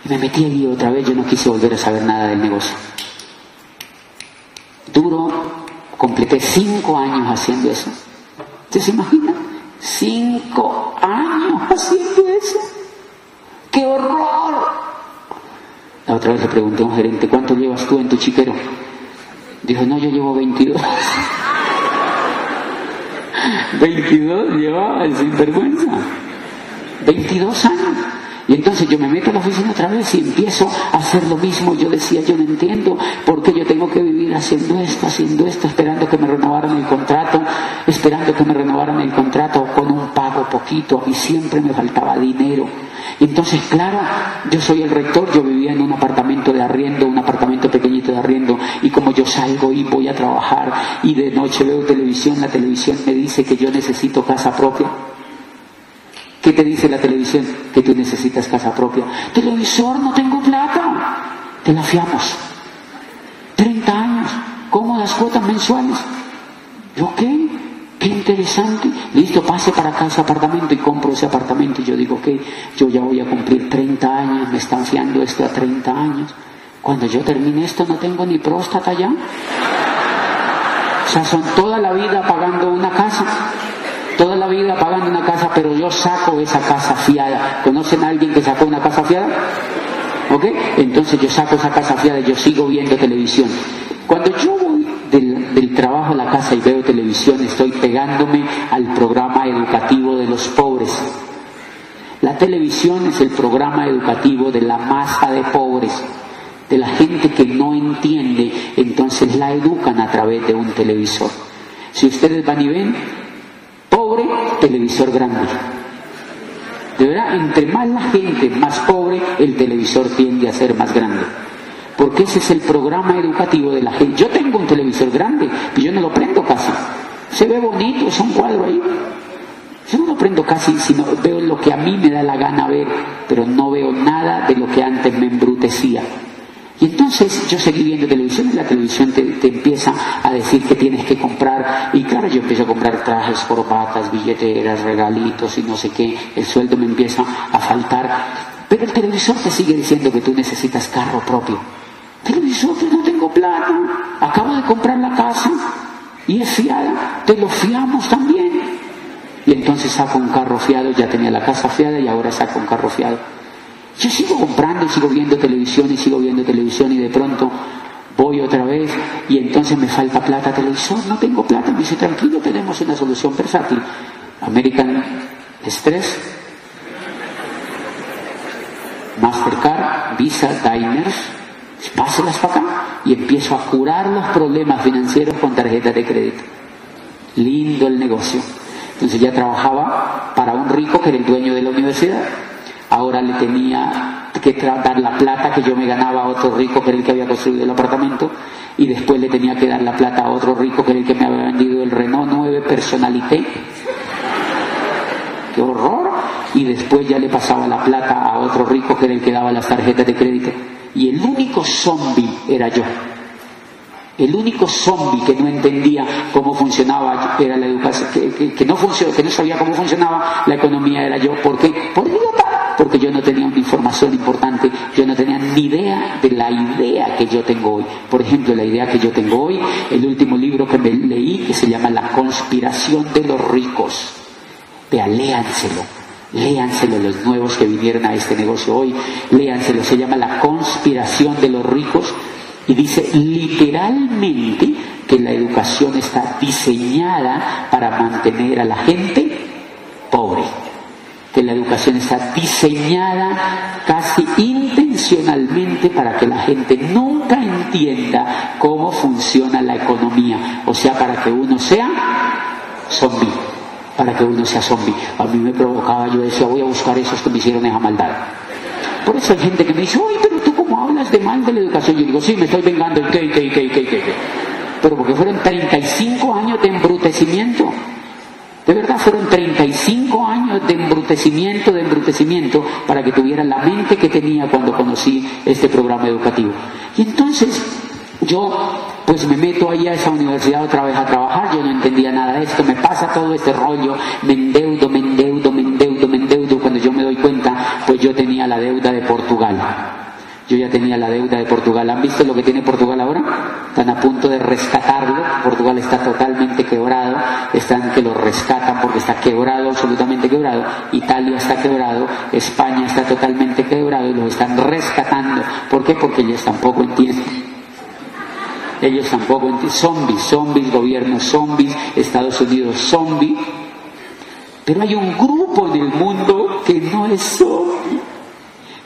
Y me metí allí otra vez. Yo no quise volver a saber nada del negocio. Completé 5 años haciendo eso. ¿Ustedes se imaginan? 5 años haciendo eso. ¡Qué horror! La otra vez le pregunté a un gerente, ¿cuánto llevas tú en tu chiquero? Dijo, no, yo llevo 22. 22 llevaba el sinvergüenza. 22 años. Y entonces yo me meto a la oficina otra vez y empiezo a hacer lo mismo. Yo decía, yo no entiendo por qué yo tengo que vivir haciendo esto, esperando que me renovaran el contrato, con un pago poquito. A mí siempre me faltaba dinero. Y entonces, claro, yo soy el rector, yo vivía en un apartamento de arriendo, un apartamento pequeñito de arriendo, y como yo salgo y voy a trabajar y de noche veo televisión, la televisión me dice que yo necesito casa propia. ¿Qué te dice la televisión? Que tú necesitas casa propia. Televisor, no tengo plata. Te la fiamos. 30 años, cómodas cuotas mensuales. ¿Yo qué? Qué interesante. Listo, pase para acá ese apartamento y compro ese apartamento. Y yo digo que yo ya voy a cumplir 30 años, me están fiando esto a 30 años. Cuando yo termine esto no tengo ni próstata ya. O sea, son toda la vida pagando una casa. Toda la vida pagando una casa, pero yo saco esa casa fiada. ¿Conocen a alguien que sacó una casa fiada? ¿Ok? Entonces yo saco esa casa fiada y yo sigo viendo televisión. Cuando yo voy del trabajo a la casa y veo televisión, estoy pegándome al programa educativo de los pobres. La televisión es el programa educativo de la masa de pobres, de la gente que no entiende, entonces la educan a través de un televisor. Si ustedes van y ven, pobre, televisor grande. De verdad, entre más la gente más pobre, el televisor tiende a ser más grande. Porque ese es el programa educativo de la gente. Yo tengo un televisor grande, pero yo no lo prendo casi. Se ve bonito, es un cuadro ahí. Yo no lo prendo casi, sino veo lo que a mí me da la gana ver, pero no veo nada de lo que antes me embrutecía. Y entonces yo seguí viendo televisión y la televisión te empieza a decir que tienes que comprar. Y claro, yo empiezo a comprar trajes, corbatas, billeteras, regalitos y no sé qué. El sueldo me empieza a faltar. Pero el televisor te sigue diciendo que tú necesitas carro propio. Televisor, pero no tengo plata. Acabo de comprar la casa y es fiada. Te lo fiamos también. Y entonces saco un carro fiado. Ya tenía la casa fiada y ahora saco un carro fiado. Yo sigo comprando y sigo viendo televisión y de pronto voy otra vez y entonces me falta plata. Televisor, no tengo plata. Me dice, tranquilo, tenemos una solución versátil. American Express, Mastercard, Visa, Diners, páselas para acá y empiezo a curar los problemas financieros con tarjetas de crédito. Lindo el negocio. Entonces ya trabajaba para un rico que era el dueño de la universidad. Ahora le tenía que dar la plata que yo me ganaba a otro rico que era el que había construido el apartamento, y después le tenía que dar la plata a otro rico que era el que me había vendido el Renault 9 Personalité. ¡Qué horror! Y después ya le pasaba la plata a otro rico que era el que daba las tarjetas de crédito. Y el único zombie era yo. El único zombie que no entendía cómo funcionaba era la educación, que no sabía cómo funcionaba la economía era yo. ¿Por qué? Por idiota. Porque yo no tenía una información importante, yo no tenía ni idea de la idea que yo tengo hoy. Por ejemplo, la idea que yo tengo hoy, el último libro que me leí, que se llama La conspiración de los ricos. Vea, léanselo los nuevos que vinieron a este negocio hoy, léanselo, se llama La conspiración de los ricos. Y dice literalmente que la educación está diseñada para mantener a la gente pobre. Que la educación está diseñada casi intencionalmente para que la gente nunca entienda cómo funciona la economía. O sea, para que uno sea zombie. A mí me provocaba, yo decía, voy a buscar esos que me hicieron esa maldad. Por eso hay gente que me dice, oye, pero tú cómo hablas de mal de la educación. Yo digo, sí, me estoy vengando, pero porque fueron 35 años de embrutecimiento. De verdad, fueron 35 años de embrutecimiento para que tuviera la mente que tenía cuando conocí este programa educativo. Y entonces yo pues me meto ahí a esa universidad otra vez a trabajar. Yo no entendía nada de esto, me pasa todo este rollo, me endeudo. Cuando yo me doy cuenta, pues yo tenía la deuda de Portugal. Yo ya tenía la deuda de Portugal. ¿Han visto lo que tiene Portugal ahora? Están a punto de rescatarlo. Portugal está totalmente quebrado. Están que lo rescatan porque está quebrado, absolutamente quebrado. Italia está quebrado, España está totalmente quebrado y los están rescatando. ¿Por qué? Porque ellos tampoco entienden. Ellos tampoco entienden. Zombies, gobiernos zombies, Estados Unidos zombie. Pero hay un grupo en el mundo que no es zombie,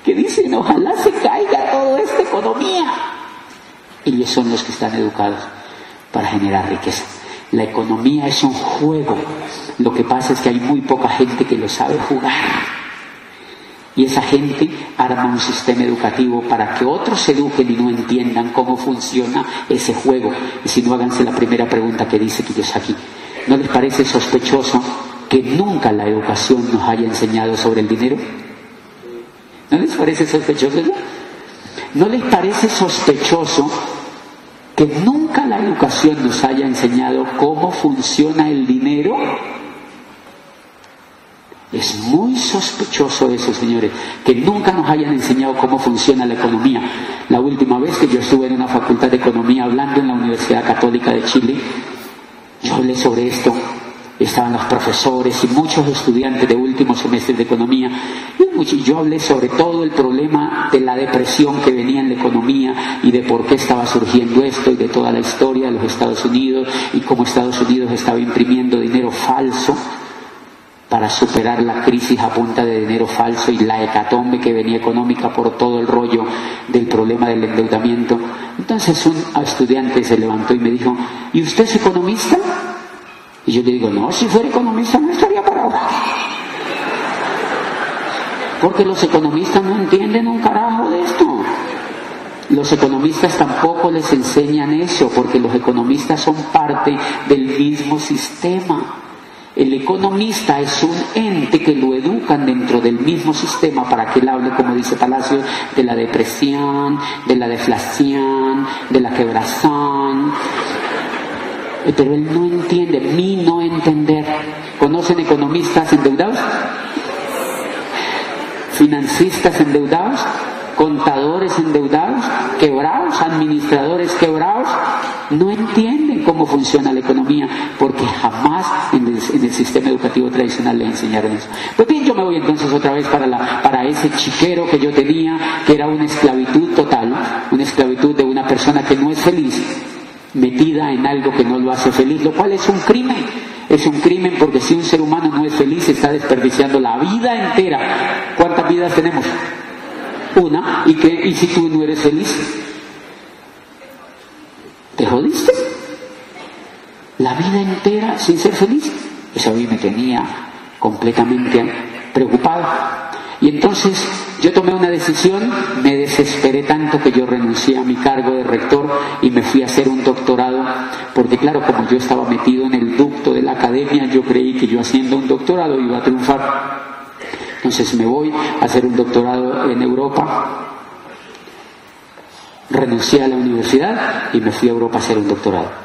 que dicen ojalá se caiga toda esta economía. Ellos son los que están educados para generar riqueza. La economía es un juego. Lo que pasa es que hay muy poca gente que lo sabe jugar. Y esa gente arma un sistema educativo para que otros se eduquen y no entiendan cómo funciona ese juego. Y si no, háganse la primera pregunta que dice Kiyosaki. ¿No les parece sospechoso que nunca la educación nos haya enseñado sobre el dinero? ¿No les parece sospechoso eso? ¿No les parece sospechoso que nunca la educación nos haya enseñado cómo funciona el dinero? Es muy sospechoso eso, señores, que nunca nos hayan enseñado cómo funciona la economía. La última vez que yo estuve en una facultad de economía hablando en la Universidad Católica de Chile, yo hablé sobre esto. Estaban los profesores y muchos estudiantes de últimos semestres de economía. Y yo hablé sobre todo el problema de la depresión que venía en la economía y de por qué estaba surgiendo esto y de toda la historia de los Estados Unidos y cómo Estados Unidos estaba imprimiendo dinero falso para superar la crisis a punta de dinero falso y la hecatombe que venía económica por todo el rollo del problema del endeudamiento. Entonces un estudiante se levantó y me dijo, ¿y usted es economista? Y yo le digo, no, si fuera economista no estaría parado. Porque los economistas no entienden un carajo de esto. Los economistas tampoco les enseñan eso, porque los economistas son parte del mismo sistema. El economista es un ente que lo educan dentro del mismo sistema para que él hable, como dice Palacio, de la depresión, de la deflación, de la quebrazón. Pero él no entiende, mi no entender. ¿Conocen economistas endeudados? ¿Financistas endeudados? ¿Contadores endeudados? ¿Quebrados? ¿Administradores quebrados? No entienden cómo funciona la economía porque jamás en el sistema educativo tradicional le enseñaron eso. Pues bien, yo me voy entonces otra vez para ese chiquero que yo tenía, que era una esclavitud total, una esclavitud de una persona que no es feliz, metida en algo que no lo hace feliz, lo cual es un crimen. Es un crimen porque si un ser humano no es feliz está desperdiciando la vida entera. ¿Cuántas vidas tenemos? Una. ¿Y si tú no eres feliz? ¿Te jodiste? La vida entera sin ser feliz. Eso a mí me tenía completamente preocupado. Y entonces yo tomé una decisión, me desesperé tanto que yo renuncié a mi cargo de rector y me fui a hacer un doctorado, porque claro, como yo estaba metido en el ducto de la academia, yo creí que yo haciendo un doctorado iba a triunfar. Entonces me voy a hacer un doctorado en Europa, renuncié a la universidad y me fui a Europa a hacer un doctorado.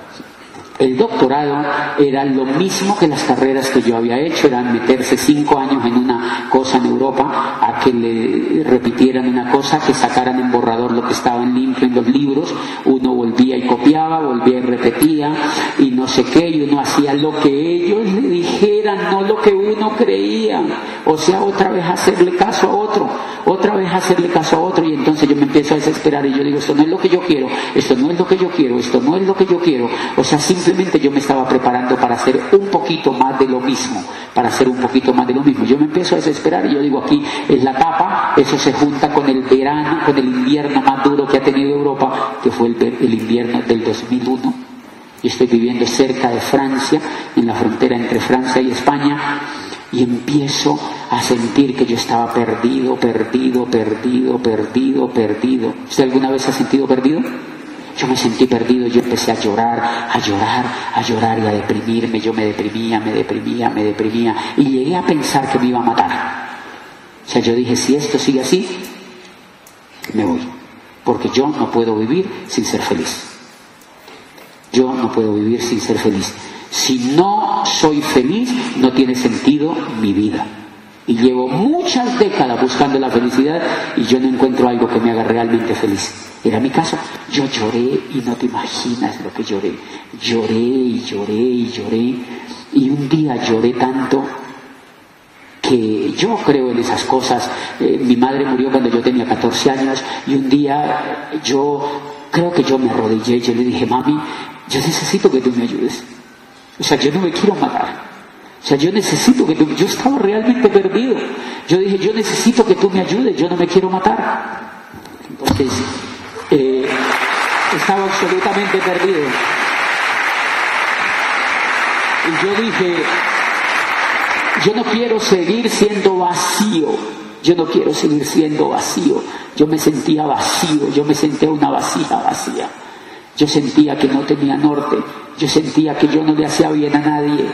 El doctorado era lo mismo que las carreras que yo había hecho, eran meterse 5 años en una cosa en Europa, a que le repitieran una cosa, que sacaran en borrador lo que estaba en limpio en los libros, uno volvía y copiaba, volvía y repetía, y no sé qué, y uno hacía lo que ellos le dijeran, no lo que uno creía. O sea, otra vez hacerle caso a otro, y entonces yo me empiezo a desesperar y yo digo, esto no es lo que yo quiero, esto no es lo que yo quiero, esto no es lo que yo quiero. O sea, simplemente yo me estaba preparando para hacer un poquito más de lo mismo, Yo me empiezo a desesperar y yo digo, aquí es la tapa, eso se junta con el verano, con el invierno más duro que ha tenido Europa, que fue el invierno del 2001. Y estoy viviendo cerca de Francia, en la frontera entre Francia y España, y empiezo a sentir que yo estaba perdido. ¿Usted alguna vez se ha sentido perdido? Yo me sentí perdido, yo empecé a llorar y a deprimirme. Yo me deprimía y llegué a pensar que me iba a matar. O sea, yo dije, si esto sigue así, me voy, porque yo no puedo vivir sin ser feliz. Si no soy feliz, no tiene sentido mi vida. Y llevo muchas décadas buscando la felicidad y yo no encuentro algo que me haga realmente feliz. Era mi caso. Yo lloré y no te imaginas lo que lloré. Lloré. Y un día lloré tanto que yo creo en esas cosas. Mi madre murió cuando yo tenía 14 años y un día creo que yo me arrodillé y yo le dije, mami, yo necesito que tú me ayudes. O sea, yo no me quiero matar. O sea, yo necesito que tú... Yo estaba realmente perdido. Yo dije, yo necesito que tú me ayudes, yo no me quiero matar. Entonces, estaba absolutamente perdido. Y yo dije, yo no quiero seguir siendo vacío. Yo no quiero seguir siendo vacío. Yo me sentía vacío, yo me sentía una vasija vacía. Yo sentía que no tenía norte. Yo sentía que yo no le hacía bien a nadie.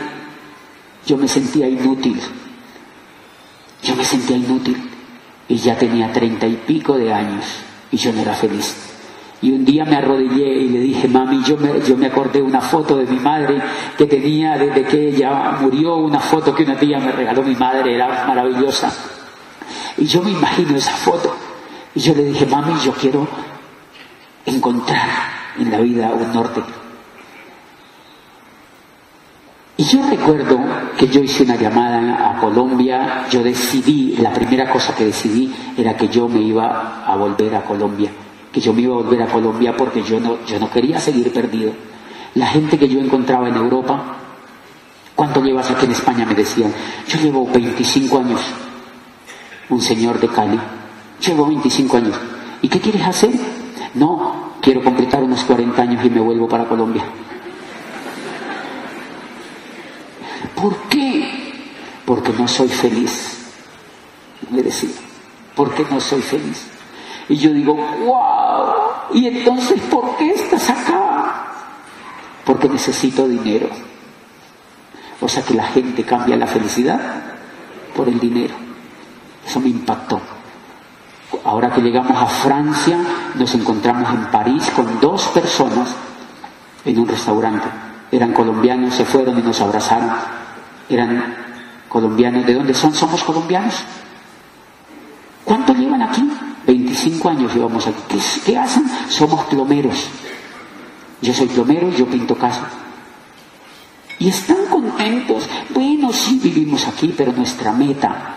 Yo me sentía inútil. Yo me sentía inútil. Y ya tenía 30 y pico de años. Y yo no era feliz. Y un día me arrodillé y le dije, mami, yo me acordé una foto de mi madre que tenía desde que ella murió, una foto que una tía me regaló mi madre, era maravillosa. Y yo me imagino esa foto. Y yo le dije, mami, yo quiero encontrar en la vida un norte. Y yo recuerdo que yo hice una llamada a Colombia. Yo decidí, la primera cosa que decidí era que yo me iba a volver a Colombia. Que yo me iba a volver a Colombia porque yo no quería seguir perdido. La gente que yo encontraba en Europa, ¿cuánto llevas aquí en España? Me decían, yo llevo 25 años. Un señor de Cali, llevo 25 años. ¿Y qué quieres hacer? No, quiero completar unos 40 años y me vuelvo para Colombia. ¿Por qué? Porque no soy feliz. Me decía, porque no soy feliz. Y yo digo, wow, ¿y entonces por qué estás acá? Porque necesito dinero. O sea que la gente cambia la felicidad por el dinero. Eso me impactó. Ahora que llegamos a Francia, nos encontramos en París con 2 personas en un restaurante. Eran colombianos, se fueron y nos abrazaron. Eran colombianos. ¿De dónde son? ¿Somos colombianos? ¿Cuánto llevan aquí? 25 años llevamos aquí. ¿Qué hacen? Somos plomeros. Yo soy plomero y yo pinto casas. Y están contentos. Bueno, sí vivimos aquí, pero nuestra meta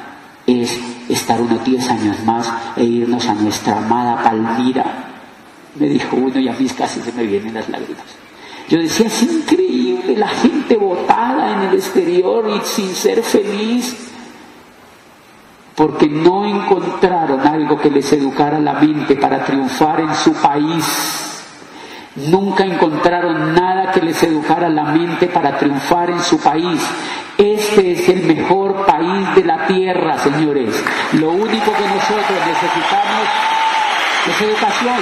es estar unos 10 años más e irnos a nuestra amada Palmira. Me dijo uno y a mí casi se me vienen las lágrimas. Yo decía, es increíble, la gente botada en el exterior y sin ser feliz. Porque no encontraron algo que les educara la mente para triunfar en su país. Nunca encontraron nada que les educara la mente para triunfar en su país. Este es el mejor país de la tierra, señores. Lo único que nosotros necesitamos es educación.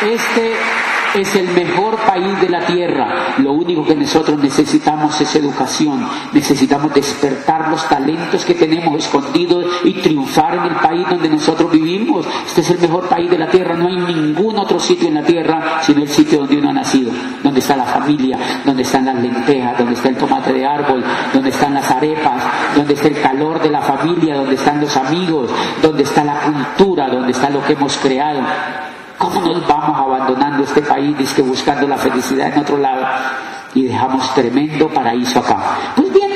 Este es el mejor país de la tierra. Lo único que nosotros necesitamos es educación. Necesitamos despertar los talentos que tenemos escondidos y triunfar en el país donde nosotros vivimos. Este es el mejor país de la tierra. No hay ningún otro sitio en la tierra sino el sitio donde uno ha nacido, donde está la familia, donde están las lentejas, donde está el tomate de árbol, donde están las arepas, donde está el calor de la familia, donde están los amigos, donde está la cultura, donde está lo que hemos creado. ¿Cómo nos vamos abandonando este país dizque buscando la felicidad en otro lado y dejamos tremendo paraíso acá? Pues bien,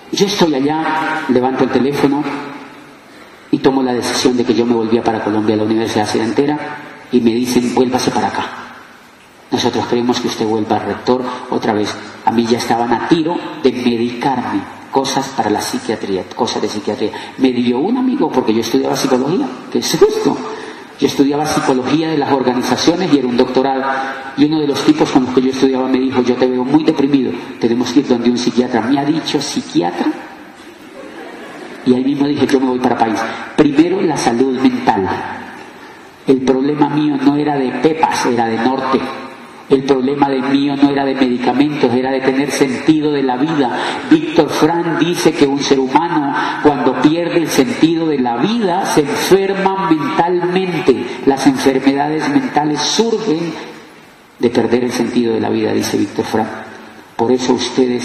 yo estoy allá, levanto el teléfono y tomo la decisión de que yo me volvía para Colombia, a la Universidad Sedantera, y me dicen, vuélvase para acá. Nosotros queremos que usted vuelva, rector, otra vez. A mí ya estaban a tiro de medicarme, cosas para la psiquiatría, cosas de psiquiatría. Me dio un amigo, porque yo estudiaba psicología, ¿qué es esto? Yo estudiaba psicología de las organizaciones y era un doctorado. Y uno de los tipos con los que yo estudiaba me dijo, yo te veo muy deprimido, tenemos que ir donde un psiquiatra. Me ha dicho psiquiatra. Y ahí mismo dije, yo me voy para país. Primero, la salud mental. El problema mío no era de pepas, era de norte. El problema mío no era de medicamentos, era de tener sentido de la vida. Víctor Frank dice que un ser humano, cuando pierde el sentido de la vida, se enferma mentalmente. Las enfermedades mentales surgen de perder el sentido de la vida, dice Víctor Frank. Por eso ustedes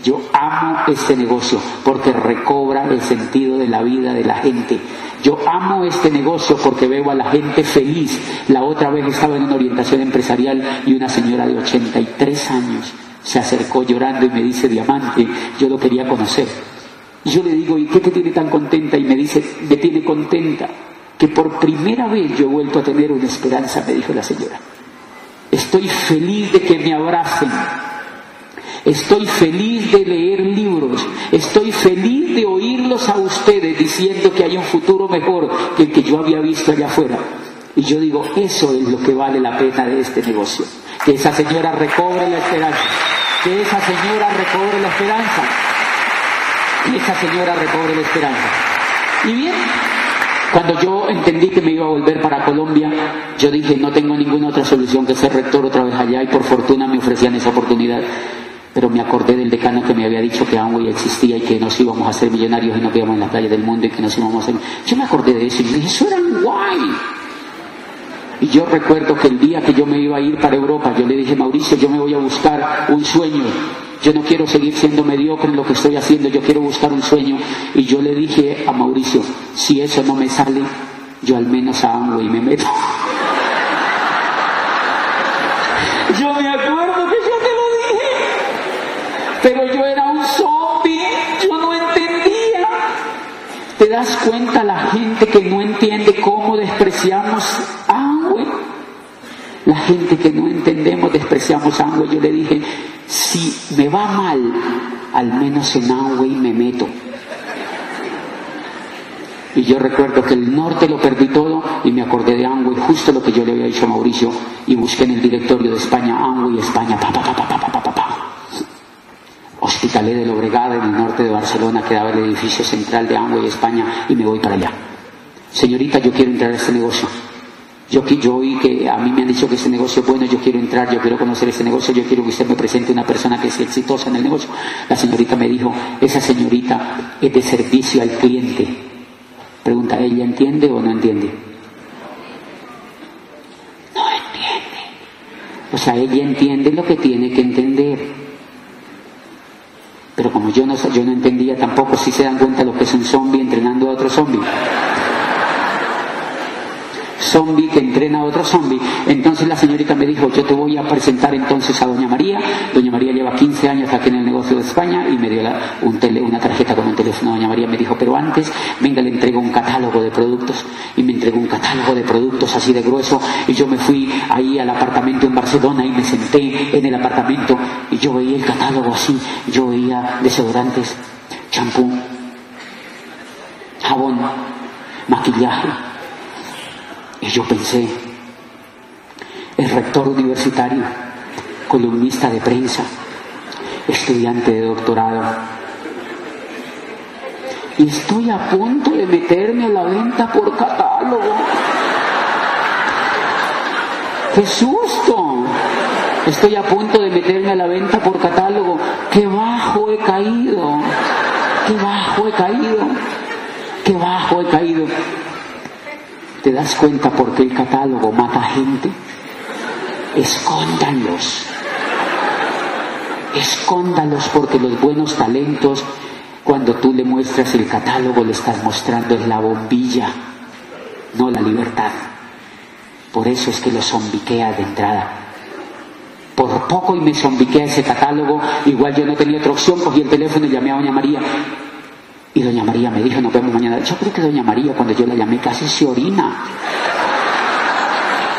Yo amo este negocio porque recobra el sentido de la vida de la gente. Yo amo este negocio porque veo a la gente feliz. La otra vez estaba en una orientación empresarial y una señora de 83 años se acercó llorando y me dice: Diamante, yo lo quería conocer. Y yo le digo: ¿y qué te tiene tan contenta? Y me dice: me tiene contenta que por primera vez yo he vuelto a tener una esperanza, me dijo la señora. Estoy feliz de que me abracen. Estoy feliz de leer libros, estoy feliz de oírlos a ustedes diciendo que hay un futuro mejor que el que yo había visto allá afuera. Y yo digo, eso es lo que vale la pena de este negocio. Que esa señora recobre la esperanza, que esa señora recobre la esperanza, que esa señora recobre la esperanza. Y bien, cuando yo entendí que me iba a volver para Colombia, yo dije, no tengo ninguna otra solución que ser rector otra vez allá, y por fortuna me ofrecían esa oportunidad. Pero me acordé del decano que me había dicho que Amway existía y que nos íbamos a hacer millonarios y nos íbamos en la playa del mundo y que nos íbamos a hacer... Yo me acordé de eso y dije, eso era guay. Y yo recuerdo que el día que yo me iba a ir para Europa, yo le dije, Mauricio, yo me voy a buscar un sueño. Yo no quiero seguir siendo mediocre en lo que estoy haciendo, yo quiero buscar un sueño. Y yo le dije a Mauricio, si eso no me sale, yo al menos a Amway me meto. Yo me acuerdo que yo te lo dije, pero yo era un zombie, yo no entendía. ¿Te das cuenta la gente que no entiende cómo despreciamos Amway? La gente que no entendemos despreciamos Amway. Yo le dije, si me va mal, al menos en Amway me meto. Y yo recuerdo que el norte lo perdí todo y me acordé de Amway, justo lo que yo le había dicho a Mauricio, y busqué en el directorio de España, Amway España, Hospitalet de Llobregat, en el norte de Barcelona, quedaba el edificio central de Amway España, y me voy para allá. Señorita, yo quiero entrar a este negocio. Yo oí que a mí me han dicho que este negocio es bueno, yo quiero entrar, yo quiero conocer este negocio, yo quiero que usted me presente una persona que sea exitosa en el negocio. La señorita me dijo, esa señorita es de servicio al cliente. Pregunta, ¿ella entiende o no entiende? No entiende. O sea, ella entiende lo que tiene que entender. Pero como yo no entendía tampoco, si se dan cuenta lo que es un zombie entrenando a otro zombie. Zombie que entrena a otro zombie. Entonces la señorita me dijo, yo te voy a presentar entonces a doña María. Doña María lleva 15 años aquí en el negocio de España y me dio una tarjeta con un teléfono. Doña María me dijo, pero antes, venga, le entrego un catálogo de productos. Y me entregó un catálogo de productos así de grueso, y yo me fui ahí al apartamento en Barcelona y me senté en el apartamento y yo veía el catálogo así. Yo veía desodorantes, champú, jabón, maquillaje. Y yo pensé, el rector universitario, columnista de prensa, estudiante de doctorado, y estoy a punto de meterme a la venta por catálogo. ¡Qué susto! Estoy a punto de meterme a la venta por catálogo. ¡Qué bajo he caído! ¡Qué bajo he caído! ¡Qué bajo he caído! ¿Te das cuenta por qué el catálogo mata gente? Escóndanlos. Escóndanlos, porque los buenos talentos, cuando tú le muestras el catálogo, le estás mostrando es la bombilla, no la libertad. Por eso es que lo zombiquea de entrada. Por poco y me zombiquea ese catálogo. Igual yo no tenía otra opción, cogí el teléfono y llamé a doña María. Y doña María me dijo, nos vemos mañana. Yo creo que doña María, cuando yo la llamé, casi se orina.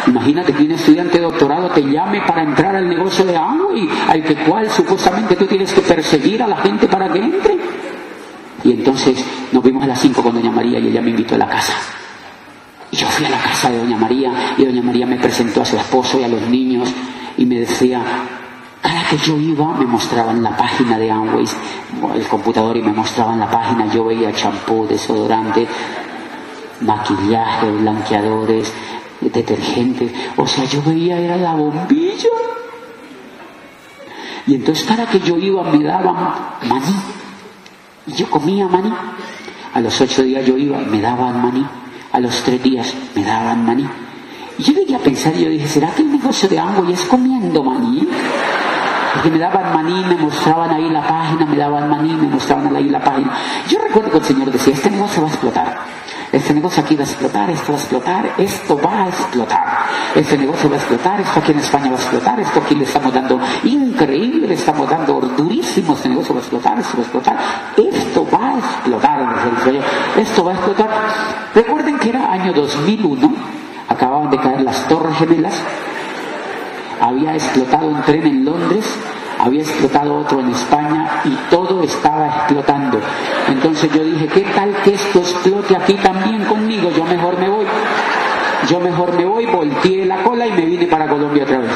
Imagínate que un estudiante de doctorado te llame para entrar al negocio de Amway, al que cual supuestamente tú tienes que perseguir a la gente para que entre. Y entonces nos vimos a las 5 con doña María y ella me invitó a la casa. Y yo fui a la casa de doña María y doña María me presentó a su esposo y a los niños y me decía... Cada que yo iba me mostraban la página de Amway, el computador, y me mostraban la página. Yo veía champú, desodorante, maquillaje, blanqueadores, detergentes. O sea, yo veía era la bombilla. Y entonces cada que yo iba me daban maní. Y yo comía maní. A los 8 días yo iba, me daban maní. A los 3 días me daban maní. Y yo llegué a pensar y yo dije, ¿será que el negocio de Amway es comiendo maní? porque me daban maní, me mostraban ahí la página, me daban maní, me mostraban ahí la página. Yo recuerdo que el Señor decía, este negocio va a explotar, este negocio aquí va a explotar, esto va a explotar, esto va a explotar, este negocio va a explotar, esto aquí en España va a explotar, esto aquí le estamos dando increíble, le estamos dando durísimo, este negocio va a explotar, esto va a explotar, esto va a explotar, esto va a explotar. Recuerden que era año 2001, acababan de caer las Torres Gemelas, había explotado un tren en Londres, había explotado otro en España y todo estaba explotando. Entonces yo dije, ¿qué tal que esto explote aquí también conmigo? Yo mejor me voy, volteé la cola y me vine para Colombia otra vez.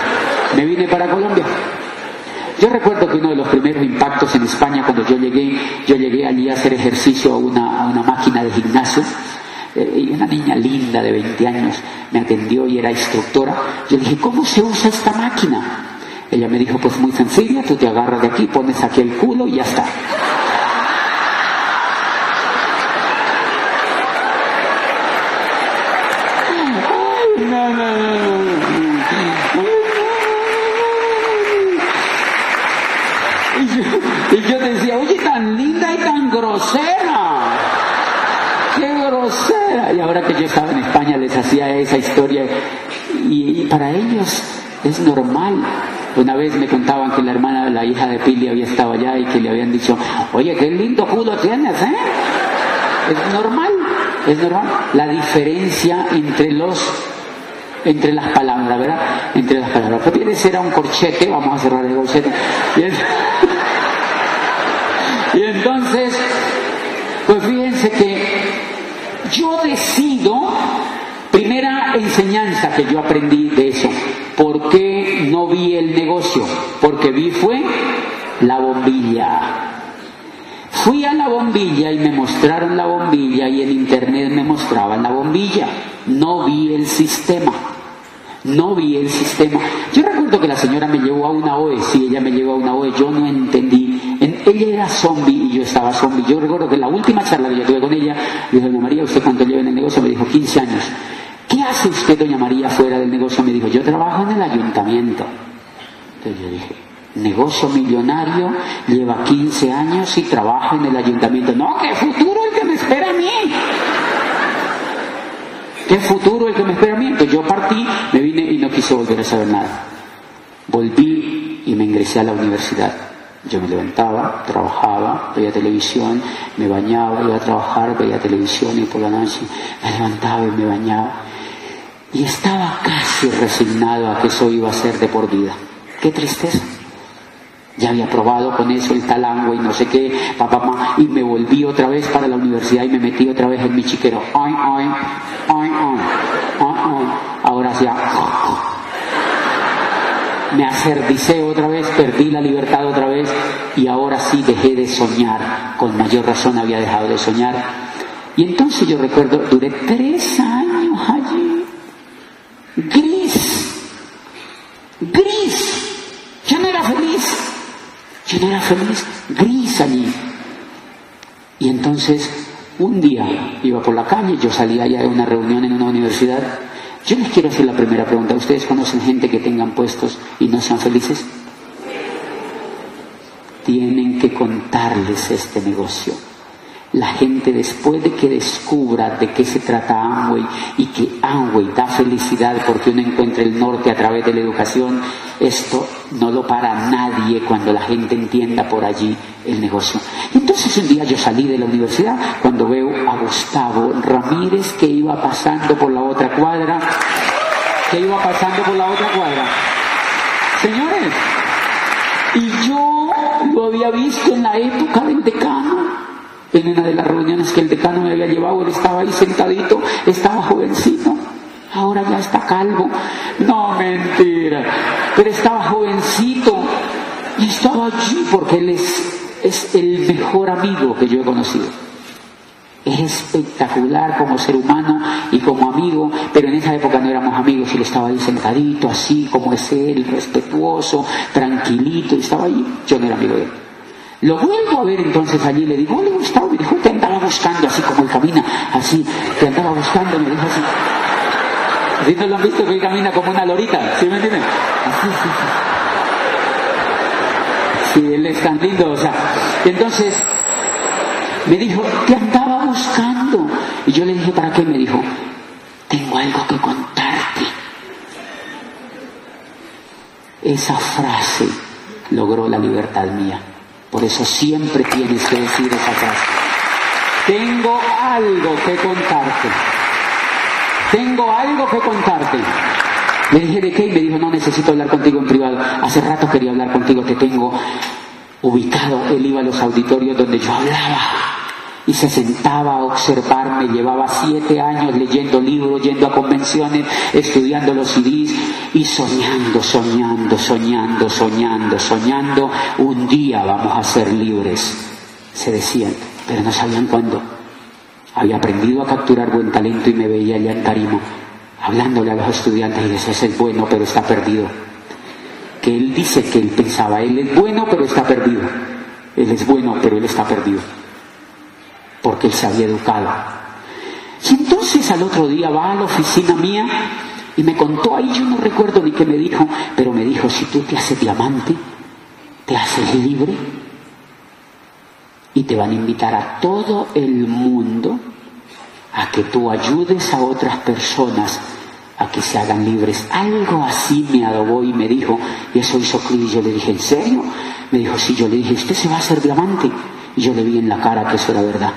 Yo recuerdo que uno de los primeros impactos en España, cuando yo llegué allí a hacer ejercicio a una máquina de gimnasio, y una niña linda de 20 años me atendió y era instructora. Yo dije, ¿cómo se usa esta máquina? Ella me dijo, pues muy sencilla, tú te agarras de aquí, pones aquí el culo y ya está. Ay, no. Y yo decía, oye, tan linda y tan grosera. ¡Qué grosera! Y ahora que yo estaba en España les hacía esa historia y para ellos es normal. Una vez me contaban que la hija de Pili había estado allá y que le habían dicho, oye, qué lindo culo tienes, ¿eh? Es normal. La diferencia entre las palabras, ¿verdad? Entre las palabras. Pues era un corchete, vamos a cerrar el corchete. Y entonces, pues fíjense que yo decido, primera enseñanza que yo aprendí de eso, ¿por qué no vi el negocio? Porque fue la bombilla. Fui a la bombilla y me mostraron la bombilla y en internet me mostraban la bombilla. No vi el sistema. Yo recuerdo que la señora me llevó a una OE, sí, ella me llevó a una OE, yo no entendí. Ella era zombie y yo estaba zombie. Yo recuerdo que la última charla que yo tuve con ella, le dije, doña María, ¿usted cuánto lleva en el negocio? Me dijo, 15 años. ¿Qué hace usted, doña María, fuera del negocio? Me dijo, yo trabajo en el ayuntamiento. Entonces yo dije, negocio millonario, lleva 15 años y trabaja en el ayuntamiento. No, qué futuro el que me espera a mí. Entonces yo partí, me vine y no quise volver a saber nada. Volví y me ingresé a la universidad. Yo me levantaba, trabajaba, veía televisión, me bañaba, iba a trabajar, veía televisión y por la noche me levantaba y me bañaba. Y estaba casi resignado a que eso iba a ser de por vida. ¡Qué tristeza! Ya había probado con eso el talango y no sé qué, papá, y me volví otra vez para la universidad y me metí otra vez en mi chiquero. Ahora sí, me acerdicé otra vez, perdí la libertad otra vez y ahora sí dejé de soñar. Con mayor razón había dejado de soñar. Y entonces yo recuerdo, duré 3 años allí. Gris. Yo no era feliz, gris allí. Y entonces, un día iba por la calle, yo salía ya de una reunión en una universidad. Yo les quiero hacer la primera pregunta. ¿Ustedes conocen gente que tengan puestos y no sean felices? Tienen que contarles este negocio. La gente, después de que descubra de qué se trata Amway y que Amway da felicidad porque uno encuentra el norte a través de la educación, esto no lo para nadie cuando la gente entienda por allí el negocio. Entonces un día yo salí de la universidad cuando veo a Gustavo Ramírez que iba pasando por la otra cuadra. Señores, y yo lo había visto en la época del decano. En una de las reuniones que el decano me había llevado, él estaba ahí sentadito, estaba jovencito, ahora ya está calvo. No, mentira, pero estaba jovencito y estaba allí porque él es el mejor amigo que yo he conocido. Es espectacular como ser humano y como amigo, pero en esa época no éramos amigos y él estaba ahí sentadito, así como es él, respetuoso, tranquilito, y estaba ahí. Yo no era amigo de él. Lo vuelvo a ver entonces allí, le digo, hola Gustavo, me dijo, te andaba buscando, así como él camina, así, te andaba buscando, me dijo así. Así no lo han visto que él camina como una lorita, ¿sí me entienden? Así. Sí, él es tan lindo, o sea. Y entonces me dijo, te andaba buscando. Y yo le dije, ¿para qué? Me dijo, tengo algo que contarte. Esa frase logró la libertad mía. Por eso siempre tienes que decir esa frase. Tengo algo que contarte. Tengo algo que contarte. Le dije, ¿de qué? Y me dijo, no, necesito hablar contigo en privado. Hace rato quería hablar contigo, te tengo ubicado. Él iba a los auditorios donde yo hablaba y se sentaba a observarme. Llevaba 7 años leyendo libros, yendo a convenciones, estudiando los CDs y soñando. Un día vamos a ser libres, se decían, pero no sabían cuándo. Había aprendido a capturar buen talento y me veía allá en tarima, hablándole a los estudiantes y decía, ese es bueno, pero está perdido. Que él dice que él pensaba, él es bueno, pero está perdido. Él es bueno, pero él está perdido. Porque él se había educado. Y entonces al otro día va a la oficina mía y me contó ahí, yo no recuerdo ni qué me dijo, pero me dijo, si tú te haces diamante, te haces libre y te van a invitar a todo el mundo a que tú ayudes a otras personas a que se hagan libres. Algo así me adobó y me dijo, y eso hizo clic. Y yo le dije, ¿en serio? Me dijo, sí. Yo le dije, ¿usted se va a hacer diamante? Y yo le vi en la cara que eso era verdad,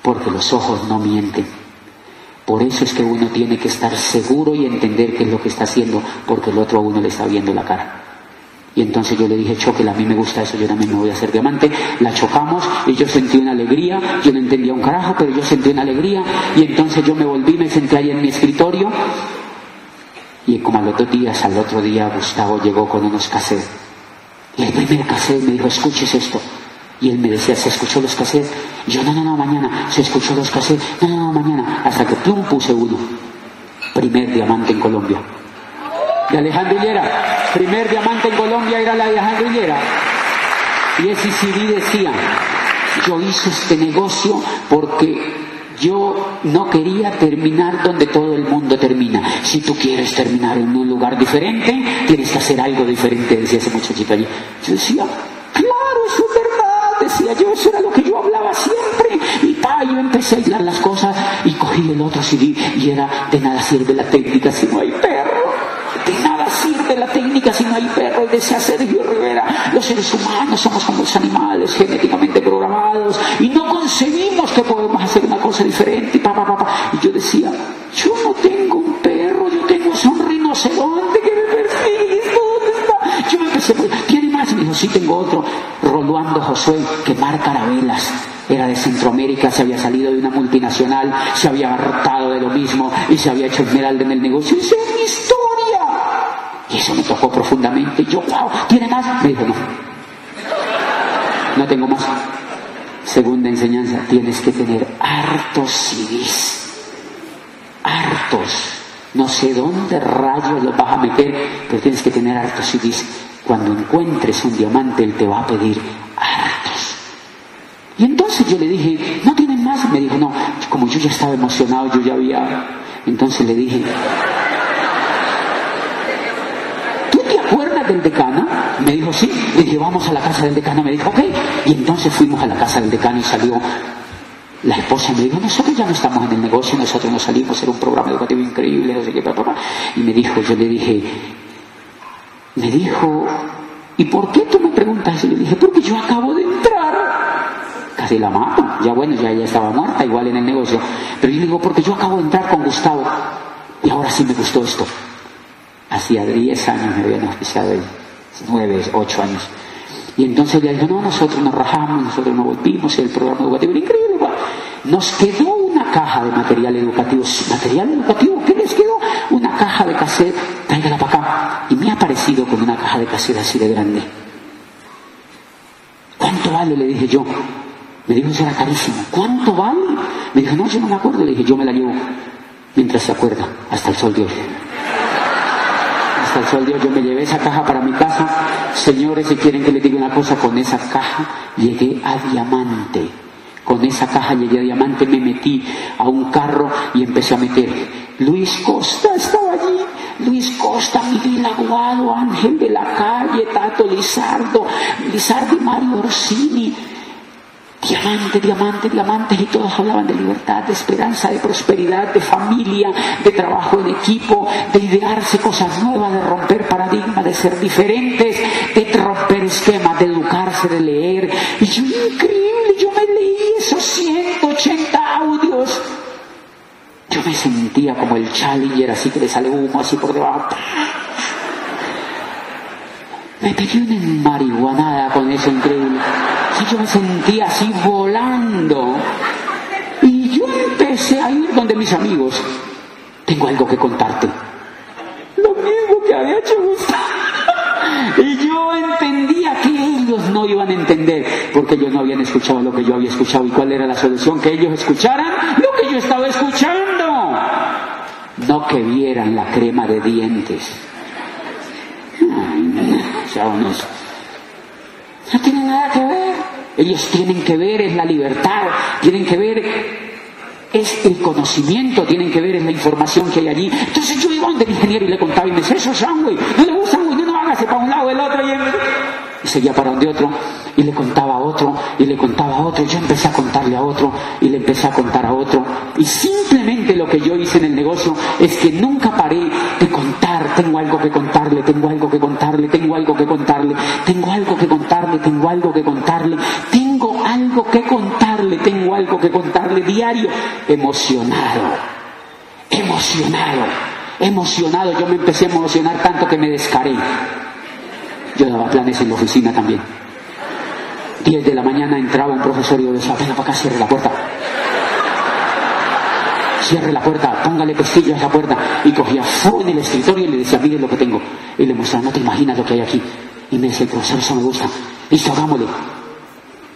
porque los ojos no mienten. Por eso es que uno tiene que estar seguro y entender qué es lo que está haciendo, porque el otro a uno le está viendo la cara. Y entonces yo le dije, chóquela, a mí me gusta eso, yo también me voy a hacer diamante. La chocamos y yo sentí una alegría, yo no entendía un carajo, pero yo sentí una alegría. Y entonces yo me volví, me senté ahí en mi escritorio. Y como a los 2 días, al otro día, Gustavo llegó con unos cassettes. Y el primer cassette me dijo, escuches esto. Y él me decía, ¿se escuchó los cassettes? Y yo, no, mañana. ¿Se escuchó los cassettes? No, mañana. Hasta que plum, puse uno. Primer diamante en Colombia. De Alejandro Hillera. Primer diamante en Colombia era la de Alejandro Hillera. Y ese CD decía, yo hice este negocio porque yo no quería terminar donde todo el mundo termina. Si tú quieres terminar en un lugar diferente, tienes que hacer algo diferente, decía ese muchachito allí. Yo decía, claro, eso es verdad, decía yo, eso era lo que yo hablaba siempre. Y yo empecé a aislar las cosas y cogí el otro CD y era, de nada sirve la técnica si no hay perro. De nada sirve la técnica si no hay perro, decía Sergio Rivera. Los seres humanos somos como los animales genéticamente programados y no concebimos que podemos hacer una cosa diferente. Y yo decía, yo no tengo un perro, yo tengo un rinoceronte que me persigue. ¿Dónde está? Yo me empecé, ¿tiene más? Y me dijo, sí, tengo otro. Rolando Josué, que mar carabelas. Era de Centroamérica, se había salido de una multinacional, se había hartado de lo mismo y se había hecho esmeralda en el negocio. ¡Esa es mi historia! Y eso me tocó profundamente. Yo, wow, ¿tiene más? Me dijo, no tengo más. Segunda enseñanza, tienes que tener hartos CDs. Hartos. No sé dónde rayos los vas a meter, pero tienes que tener hartos CDs. Cuando encuentres un diamante, él te va a pedir hartos. Y entonces yo le dije, ¿no tienen más? Me dijo, no. Como yo ya estaba emocionado, yo ya había... Entonces le dije, ¿tú te acuerdas del decano? Me dijo, sí. Le dije, vamos a la casa del decano. Me dijo, ok. Y entonces fuimos a la casa del decano y salió la esposa. Me dijo, nosotros ya no estamos en el negocio, nosotros nos salimos, era un programa educativo increíble, no sé qué, Y me dijo, yo le dije, ¿y por qué tú me preguntas? Y le dije, porque yo acabo de entrar. Casi la mato, ya bueno, ya estaba muerta igual en el negocio, pero yo le digo, porque yo acabo de entrar con Gustavo y ahora sí me gustó esto. Hacía 10 años me habían auspiciado él, 9, 8 años, y entonces le dijo, no, nosotros nos rajamos, nosotros nos volvimos, el programa educativo era increíble. Nos quedó una caja de material educativo. ¿Qué les quedó? Una caja de cassette, tráigala para acá. Y me ha aparecido con una caja de cassette así de grande. ¿Cuánto vale? Le dije yo. Me dijo, eso era carísimo. ¿Cuánto vale? Me dijo, no, yo no me acuerdo. Le dije, yo me la llevo mientras se acuerda, hasta el sol de hoy. Hasta el sol de hoy yo me llevé esa caja para mi casa. Señores, si quieren que les diga una cosa, con esa caja llegué a diamante. Con esa caja llegué a diamante, me metí a un carro y empecé a meter. Luis Costa estaba allí, Luis Costa, Miguel Aguado, Ángel de la Calle, Tato Lizardo y Mario Orsini. Diamantes, y todos hablaban de libertad, de esperanza, de prosperidad, de familia, de trabajo en equipo, de idearse cosas nuevas, de romper paradigmas, de ser diferentes, de romper esquemas, de educarse, de leer. Y yo, increíble, yo me leí esos 180 audios. Yo me sentía como el Challenger, así que le sale humo así por debajo. Me pedí una marihuanada con eso, increíble. Sí, yo me sentía así volando. Y yo empecé a ir donde mis amigos. Tengo algo que contarte. Lo mismo que había hecho Gustavo. Y yo entendía que ellos no iban a entender, porque ellos no habían escuchado lo que yo había escuchado. ¿Y cuál era la solución? Que ellos escucharan lo que yo estaba escuchando. No que vieran la crema de dientes. No tiene nada que ver. Ellos tienen que ver es la libertad, tienen que ver es el conocimiento, tienen que ver es la información que hay allí. Entonces yo iba donde el ingeniero y le contaba y me decía, eso es sándwich, no le gusta sándwich, no hágase para un lado del otro y seguía para donde otro y le contaba a otro y le contaba a otro. Yo empecé a contarle a otro y le empecé a contar a otro, y simplemente lo que yo hice en el negocio es que nunca paré de contar. Tengo algo que contarle, tengo algo que contarle, tengo algo que contarle, tengo algo que contarle, tengo algo que contarle, tengo algo que contarle, tengo algo que contarle diario. Emocionado. Yo me empecé a emocionar tanto que me descaré. Yo daba planes en la oficina también. 10 de la mañana entraba un profesor y yo decía, venga para acá, cierre la puerta, póngale pestillo a esa puerta. Y cogía fuego en el escritorio y le decía, miren lo que tengo. Y le mostraba, no te imaginas lo que hay aquí. Y me decía, profesor, eso me gusta. Listo, hagámosle.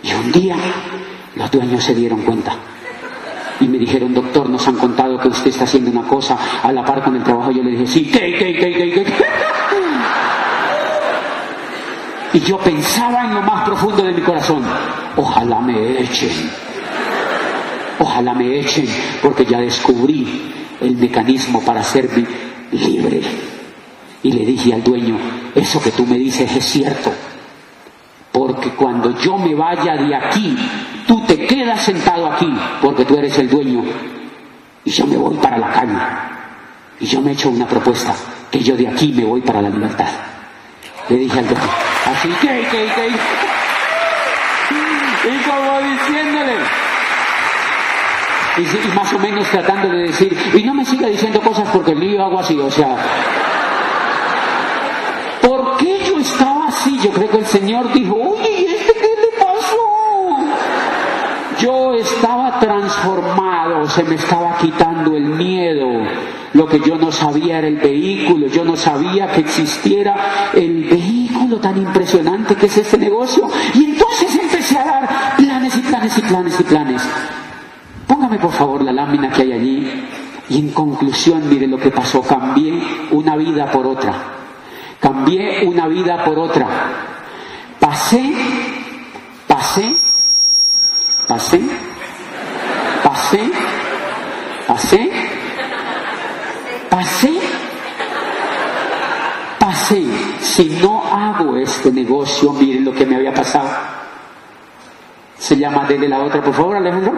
Y un día los dueños se dieron cuenta. Y me dijeron, doctor, nos han contado que usted está haciendo una cosa a la par con el trabajo. Yo le dije, sí, ¿qué? Y yo pensaba en lo más profundo de mi corazón, ojalá me echen, porque ya descubrí el mecanismo para hacerme libre. Y le dije al dueño, eso que tú me dices es cierto, porque cuando yo me vaya de aquí, tú te quedas sentado aquí, porque tú eres el dueño, y yo me voy para la calle, y yo me he hecho una propuesta, que yo de aquí me voy para la libertad. Le dije al dueño, así que, y como diciéndole, y más o menos tratando de decir, y no me siga diciendo cosas porque el lío hago así, o sea, ¿por qué yo estaba así? Yo creo que el Señor dijo, oye, ¿y este qué le pasó? Yo estaba transformado, se me estaba quitando el miedo. Lo que yo no sabía era el vehículo, yo no sabía que existiera el vehículo tan impresionante que es este negocio. Y entonces empecé a dar planes. Póngame por favor la lámina que hay allí. Y en conclusión, mire lo que pasó. Cambié una vida por otra. Pasé si no hago este negocio, miren lo que me había pasado. Se llama, denle la otra, por favor, Alejandro.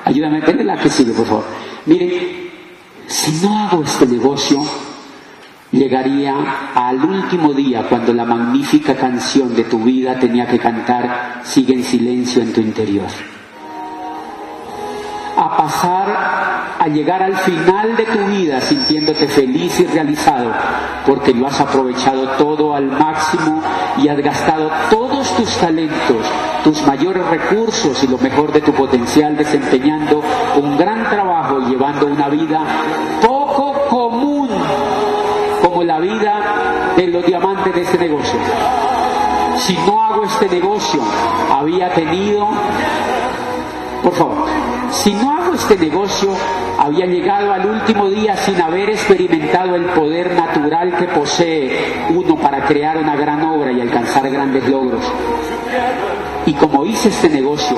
Ayúdame, denle la que sigue, por favor. Miren, si no hago este negocio, llegaría al último día cuando la magnífica canción de tu vida tenía que cantar, sigue en silencio en tu interior. A llegar al final de tu vida sintiéndote feliz y realizado porque lo has aprovechado todo al máximo y has gastado todos tus talentos, tus mayores recursos y lo mejor de tu potencial desempeñando un gran trabajo y llevando una vida poco común como la vida de los diamantes de este negocio. Si no hago este negocio, si no hago este negocio, había llegado al último día sin haber experimentado el poder natural que posee uno para crear una gran obra y alcanzar grandes logros. Y como hice este negocio,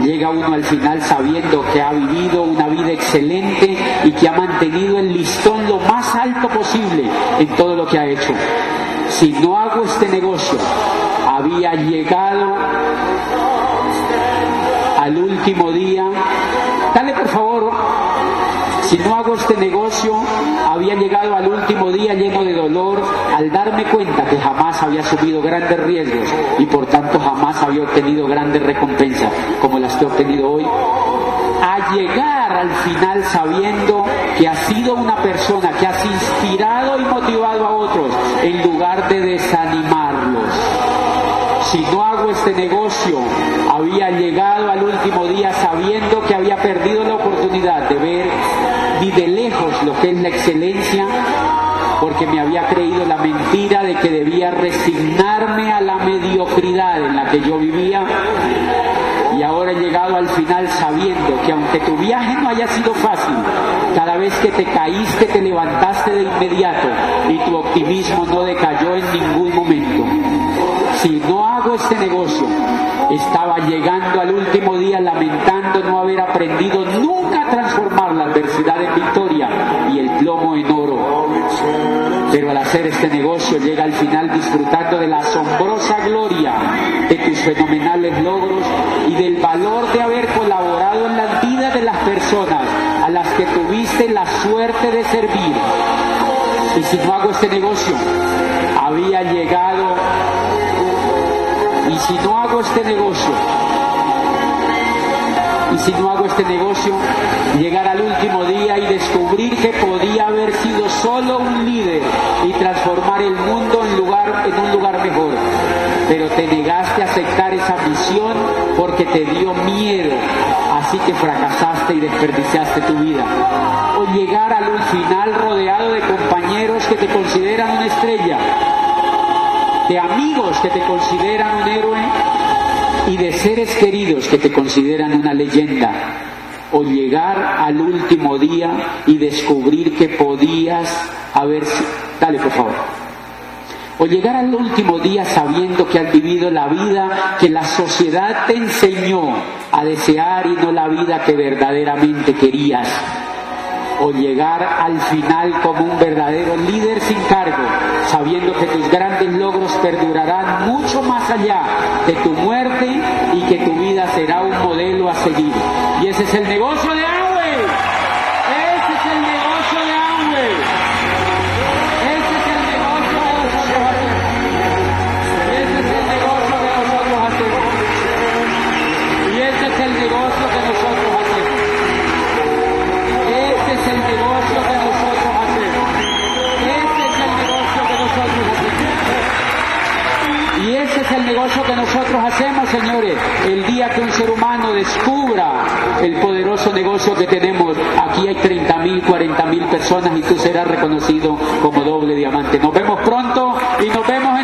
llega uno al final sabiendo que ha vivido una vida excelente y que ha mantenido el listón lo más alto posible en todo lo que ha hecho. Si no hago este negocio, había llegado al último día. Dale por favor. Si no hago este negocio, había llegado al último día lleno de dolor al darme cuenta que jamás había asumido grandes riesgos y por tanto jamás había obtenido grandes recompensas como las que he obtenido hoy. A llegar al final sabiendo que has sido una persona que has inspirado y motivado a otros en lugar de desanimarlos. Si no hago este negocio, había llegado al último día sabiendo que había perdido la oportunidad de ver ni de lejos lo que es la excelencia, porque me había creído la mentira de que debía resignarme a la mediocridad en la que yo vivía. Y ahora he llegado al final sabiendo que aunque tu viaje no haya sido fácil, cada vez que te caíste te levantaste de inmediato y tu optimismo no decayó en ningún momento. Si no hago este negocio, estaba llegando al último día lamentando no haber aprendido nunca a transformar la adversidad en victoria y el plomo en oro. Pero al hacer este negocio llega al final disfrutando de la asombrosa gloria de tus fenomenales logros y del valor de haber colaborado en las vidas de las personas a las que tuviste la suerte de servir. Y si no hago este negocio, había llegado. Y si no hago este negocio, llegar al último día y descubrir que podía haber sido solo un líder y transformar el mundo en un lugar mejor. Pero te negaste a aceptar esa misión porque te dio miedo, así que fracasaste y desperdiciaste tu vida. O llegar al final rodeado de compañeros que te consideran una estrella, de amigos que te consideran un héroe y de seres queridos que te consideran una leyenda. O llegar al último día y descubrir que podías haber... Dale, por favor. O llegar al último día sabiendo que has vivido la vida que la sociedad te enseñó a desear y no la vida que verdaderamente querías. O llegar al final como un verdadero líder sin cargo, sabiendo que tus grandes logros perdurarán mucho más allá de tu muerte y que tu vida será un modelo a seguir. Y ese es el negocio de Amway. Ese es el negocio de Amway. Ese es el negocio que nosotros hacemos. Ese es el negocio que nosotros hacemos. Y ese es el negocio que nosotros hacemos. Este es el negocio que nosotros hacemos. Este es el negocio que nosotros hacemos. Y ese es el negocio que nosotros hacemos, señores. El día que un ser humano descubra el poderoso negocio que tenemos, aquí hay 30.000, 40.000 personas y tú serás reconocido como doble diamante. Nos vemos pronto y nos vemos